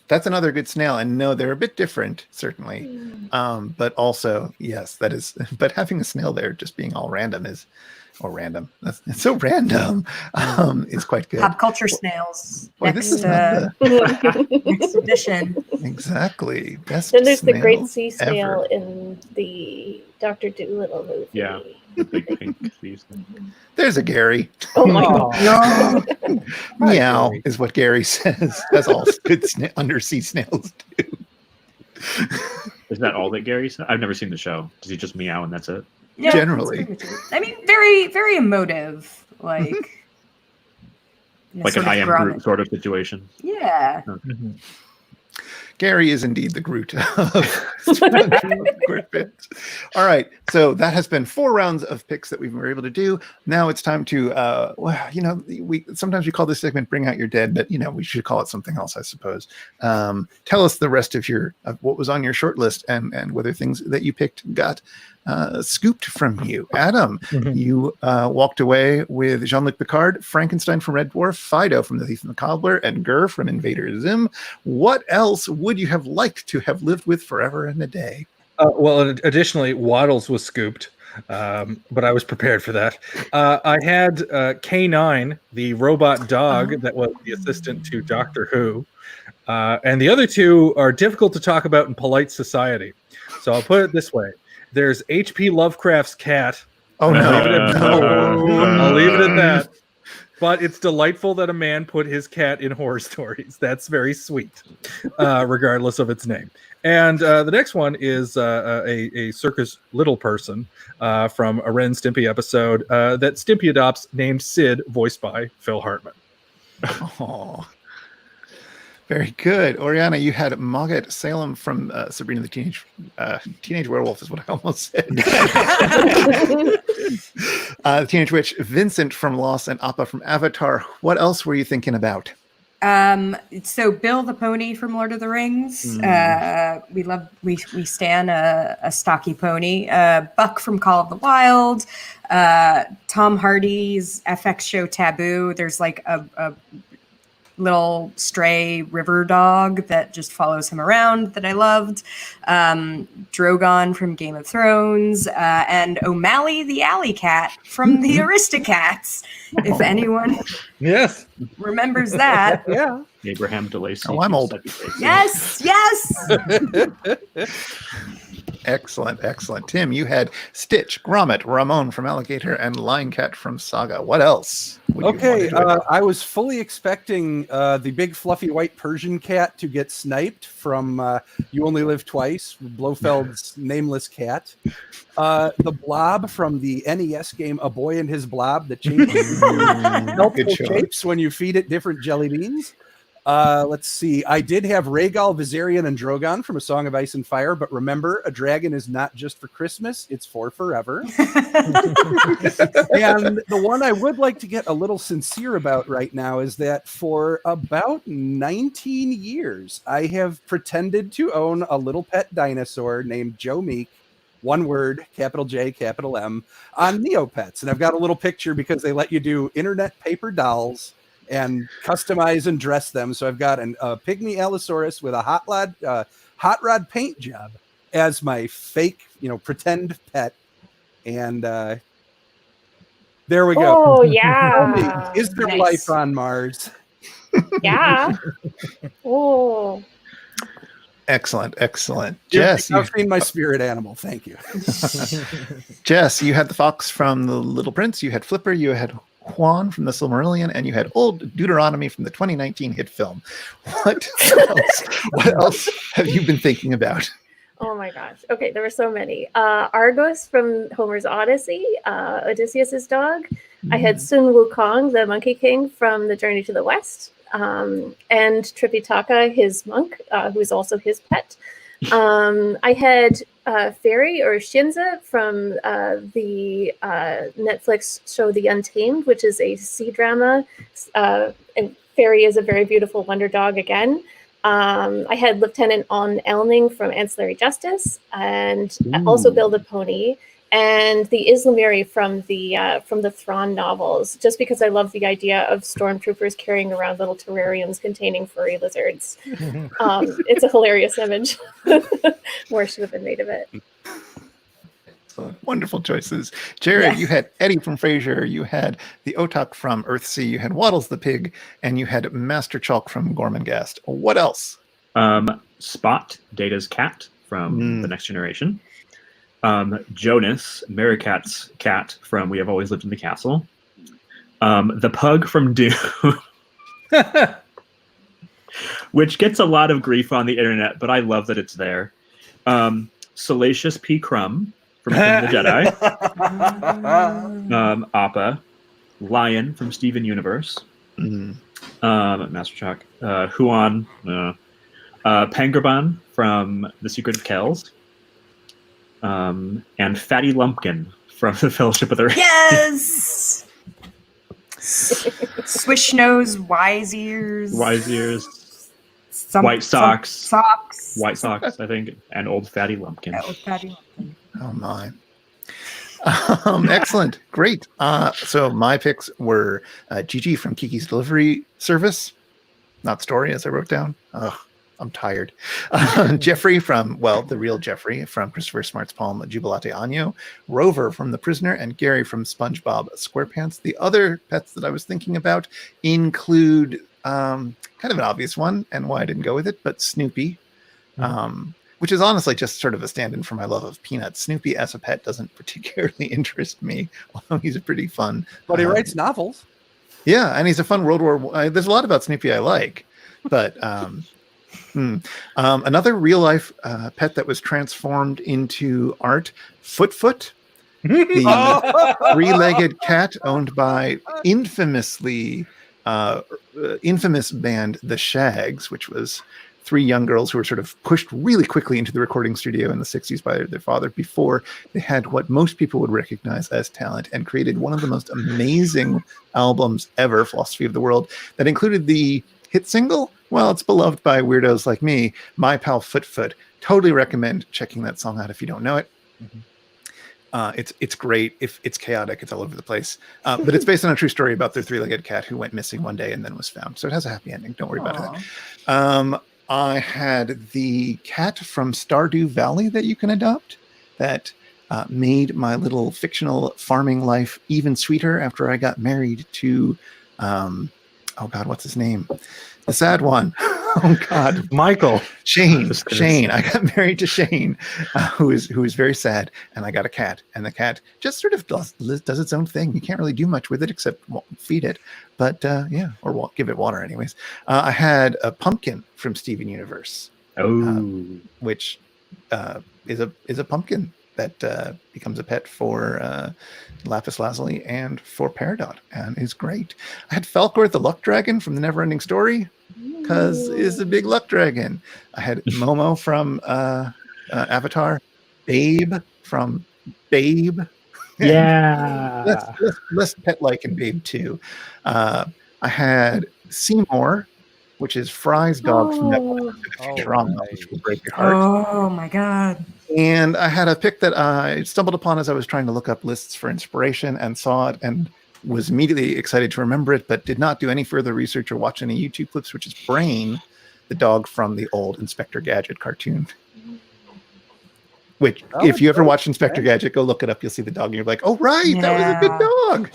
Speaker 1: That's another good snail, and no, they're a bit different, certainly. But also, yes, that is. But having a snail there just being all random it's so random. Is quite good.
Speaker 3: Pop culture snails.
Speaker 1: Boy,
Speaker 3: next,
Speaker 1: this is not
Speaker 3: next edition.
Speaker 1: Exactly. Best.
Speaker 5: Then there's the
Speaker 1: snail
Speaker 5: great sea snail
Speaker 1: ever.
Speaker 5: in the Dr. Dolittle movie.
Speaker 6: Yeah. The big pink season.
Speaker 1: There's a Gary.
Speaker 5: Oh my god.
Speaker 1: Meow
Speaker 4: Gary.
Speaker 1: is what Gary says. That's all good undersea snails do.
Speaker 6: Is that all that Gary said? I've never seen the show. Does he just meow and that's it?
Speaker 3: Yeah,
Speaker 1: Generally.
Speaker 3: that's pretty much it. I mean, very, very emotive. Like
Speaker 6: Like
Speaker 3: sort
Speaker 6: an
Speaker 3: of
Speaker 6: I am
Speaker 3: Grommit.
Speaker 6: Groot sort of situation.
Speaker 3: Yeah.
Speaker 1: Gary is indeed the Groot of Griffith. All right, so that has been 4 rounds of picks that we were able to do. Now it's time to, we sometimes we call this segment "Bring Out Your Dead," but we should call it something else, I suppose. Tell us the rest of what was on your short list and whether things that you picked got scooped from you. Adam, you walked away with Jean-Luc Picard, Frankenstein from Red Dwarf, Fido from The Thief and the Cobbler, and Gur from Invader Zim. What else would you have liked to have lived with forever and a day?
Speaker 2: Well, additionally, Waddles was scooped, but I was prepared for that. I had K9, the robot dog that was the assistant to Doctor Who, and the other 2 are difficult to talk about in polite society. So I'll put it this way. There's H.P. Lovecraft's cat.
Speaker 1: Oh, no.
Speaker 2: I'll leave it at that. But it's delightful that a man put his cat in horror stories. That's very sweet, regardless of its name. And the next one is a circus little person from a Ren Stimpy episode that Stimpy adopts named Sid, voiced by Phil Hartman.
Speaker 1: Oh, very good. Oriana, you had Mogget Salem from Sabrina the Teenage Werewolf is what I almost said. The Teenage Witch, Vincent from Lost, and Appa from Avatar. What else were you thinking about?
Speaker 3: So Bill the pony from Lord of the Rings. We stan a stocky pony. Buck from Call of the Wild. Tom Hardy's FX show Taboo. There's like a little stray river dog that just follows him around that I loved. Drogon from Game of Thrones, and O'Malley the alley cat from the Aristocats. If anyone remembers that.
Speaker 4: Yeah.
Speaker 6: Abraham DeLacy.
Speaker 1: Oh, I'm old.
Speaker 3: Yes.
Speaker 1: Excellent. Tim, you had Stitch, Grommit, Ramon from Alligator, and Lion Cat from Saga. What else?
Speaker 4: I was fully expecting the big fluffy white Persian cat to get sniped from You Only Live Twice, Blofeld's nameless cat. The blob from the NES game A Boy and His Blob that changes multiple shapes when you feed it different jelly beans. Let's see. I did have Rhaegal, Viserion, and Drogon from A Song of Ice and Fire, but remember, a dragon is not just for Christmas, it's for forever. And the one I would like to get a little sincere about right now is that for about 19 years, I have pretended to own a little pet dinosaur named Joe Meek, one word, capital J, capital M, on Neopets. And I've got a little picture because they let you do internet paper dolls and customize and dress them. So I've got a pygmy Allosaurus with a hot rod paint job as my fake, pretend pet. And there we go.
Speaker 5: Oh, yeah.
Speaker 4: Is there life on Mars?
Speaker 5: Yeah. Oh.
Speaker 1: Excellent. Jess,
Speaker 4: I've seen my spirit animal. Thank you.
Speaker 1: Jess, you had the fox from The Little Prince. You had Flipper. You had Huan from The Silmarillion, and you had Old Deuteronomy from the 2019 hit film. What else have you been thinking about?
Speaker 5: Oh my gosh. Okay, there were so many. Argos from Homer's Odyssey, Odysseus's dog. I had Sun Wukong, the Monkey King from The Journey to the West, and Tripitaka, his monk, who is also his pet. I had Fairy or Shinza from the Netflix show The Untamed, which is a sea drama. And Fairy is a very beautiful wonder dog again. I had Lieutenant On Elning from Ancillary Justice, and also Bill the Pony, and the Islamiri from the Thrawn novels, just because I love the idea of stormtroopers carrying around little terrariums containing furry lizards. It's a hilarious image. More should have been made of it.
Speaker 1: Wonderful choices. Jared, You had Eddie from Frasier, you had the Otak from Earthsea, you had Waddles the Pig, and you had Master Chalk from Gormenghast. What else?
Speaker 6: Spot, Data's cat from The Next Generation. Jonas, Merricat's cat from We Have Always Lived in the Castle. The pug from Dune, which gets a lot of grief on the internet, but I love that it's there. Salacious P. Crumb from Return of the Jedi. Appa, Lion from Steven Universe. Master Chalk. Huan. Pangraban from The Secret of Kells, and Fatty Lumpkin from The Fellowship of the Ring.
Speaker 3: Yes. Swish nose, wise ears.
Speaker 6: Wise ears,
Speaker 3: Some,
Speaker 6: white socks,
Speaker 3: socks.
Speaker 6: white socks, I think, and Old Fatty Lumpkin.
Speaker 3: Old Fatty Lumpkin.
Speaker 1: Oh my. Excellent. Great. So my picks were Jiji from Kiki's Delivery Service. Not story, as I wrote down. Ugh, I'm tired. Jeffrey from, well, the real Jeffrey from Christopher Smart's poem Jubilate Año. Rover from The Prisoner, and Gary from SpongeBob SquarePants. The other pets that I was thinking about include kind of an obvious one, and why I didn't go with it, but Snoopy. Which is honestly just sort of a stand-in for my love of Peanuts. Snoopy as a pet doesn't particularly interest me, although he's a pretty fun.
Speaker 4: But he writes novels.
Speaker 1: Yeah, and he's a fun World War. There's a lot about Snoopy I like, but another real-life pet that was transformed into art, Foot, the three-legged cat owned by infamous band The Shags, which was three young girls who were sort of pushed really quickly into the recording studio in the 60s by their father before they had what most people would recognize as talent, and created one of the most amazing albums ever, Philosophy of the World, that included the hit single, well, it's beloved by weirdos like me, My Pal Foot. Totally recommend checking that song out if you don't know it. It's great. If it's chaotic, it's all over the place. But it's based on a true story about their three-legged cat who went missing one day and then was found. So it has a happy ending. Don't worry about it. I had the cat from Stardew Valley that you can adopt that made my little fictional farming life even sweeter after I got married to, oh God, what's his name? The sad one. Oh God,
Speaker 2: Michael.
Speaker 1: Shane. I got married to Shane, who is very sad, and I got a cat, and the cat just sort of does its own thing. You can't really do much with it except feed it, but or give it water anyways. I had a pumpkin from Steven Universe, which is a pumpkin that becomes a pet for Lapis Lazuli and for Peridot, and is great. I had Falkor the Luck Dragon from the Neverending Story, because it's a big luck dragon. I had Momo from Avatar, Babe from Babe.
Speaker 6: Yeah.
Speaker 1: less pet-like in Babe too. I had Seymour, which is Fry's dog from Futurama, which will break your heart.
Speaker 3: Oh my God.
Speaker 1: And I had a pick that I stumbled upon as I was trying to look up lists for inspiration, and saw it and was immediately excited to remember it, but did not do any further research or watch any YouTube clips, which is Brain, the dog from the old Inspector Gadget cartoon. Which, if you ever watched Inspector Gadget, go look it up. You'll see the dog and you're like, oh, right, that was a good dog.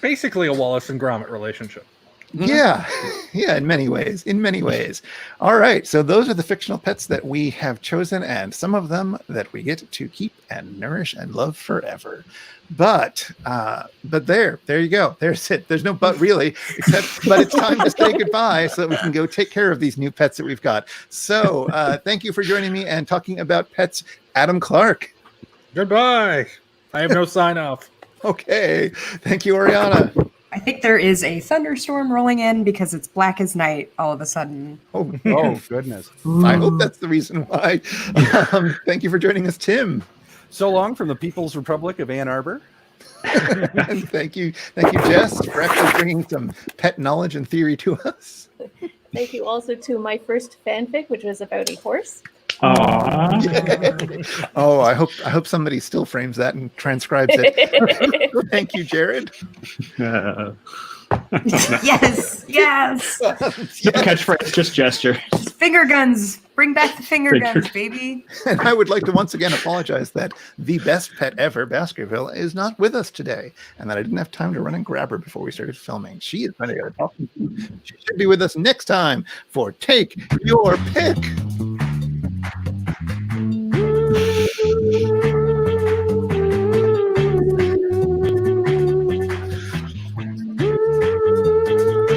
Speaker 2: Basically a Wallace and Grommit relationship.
Speaker 1: Yeah, in many ways. All right, so those are the fictional pets that we have chosen, and some of them that we get to keep and nourish and love forever. But there you go. There's it. There's no but really, but it's time to say goodbye so that we can go take care of these new pets that we've got. So thank you for joining me and talking about pets, Adam Clarke.
Speaker 2: Goodbye. I have no sign off.
Speaker 1: Okay. Thank you, Oriana.
Speaker 3: I think there is a thunderstorm rolling in because it's black as night all of a sudden.
Speaker 1: Oh
Speaker 4: Goodness.
Speaker 1: I hope that's the reason why. Thank you for joining us, Tim.
Speaker 4: So long from the People's Republic of Ann Arbor.
Speaker 1: And thank you, Jess, for actually bringing some pet knowledge and theory to us.
Speaker 5: Thank you also to my first fanfic, which was about a horse.
Speaker 6: Aww.
Speaker 1: Oh, I hope somebody still frames that and transcribes it. Thank you, Jared.
Speaker 3: Yes.
Speaker 6: No catchphrase, just gesture.
Speaker 3: Finger guns. Bring back the finger guns, baby.
Speaker 1: And I would like to once again apologize that the best pet ever, Baskerville, is not with us today, and that I didn't have time to run and grab her before we started filming. She is ready to talk. She should be with us next time for Take Your Pick.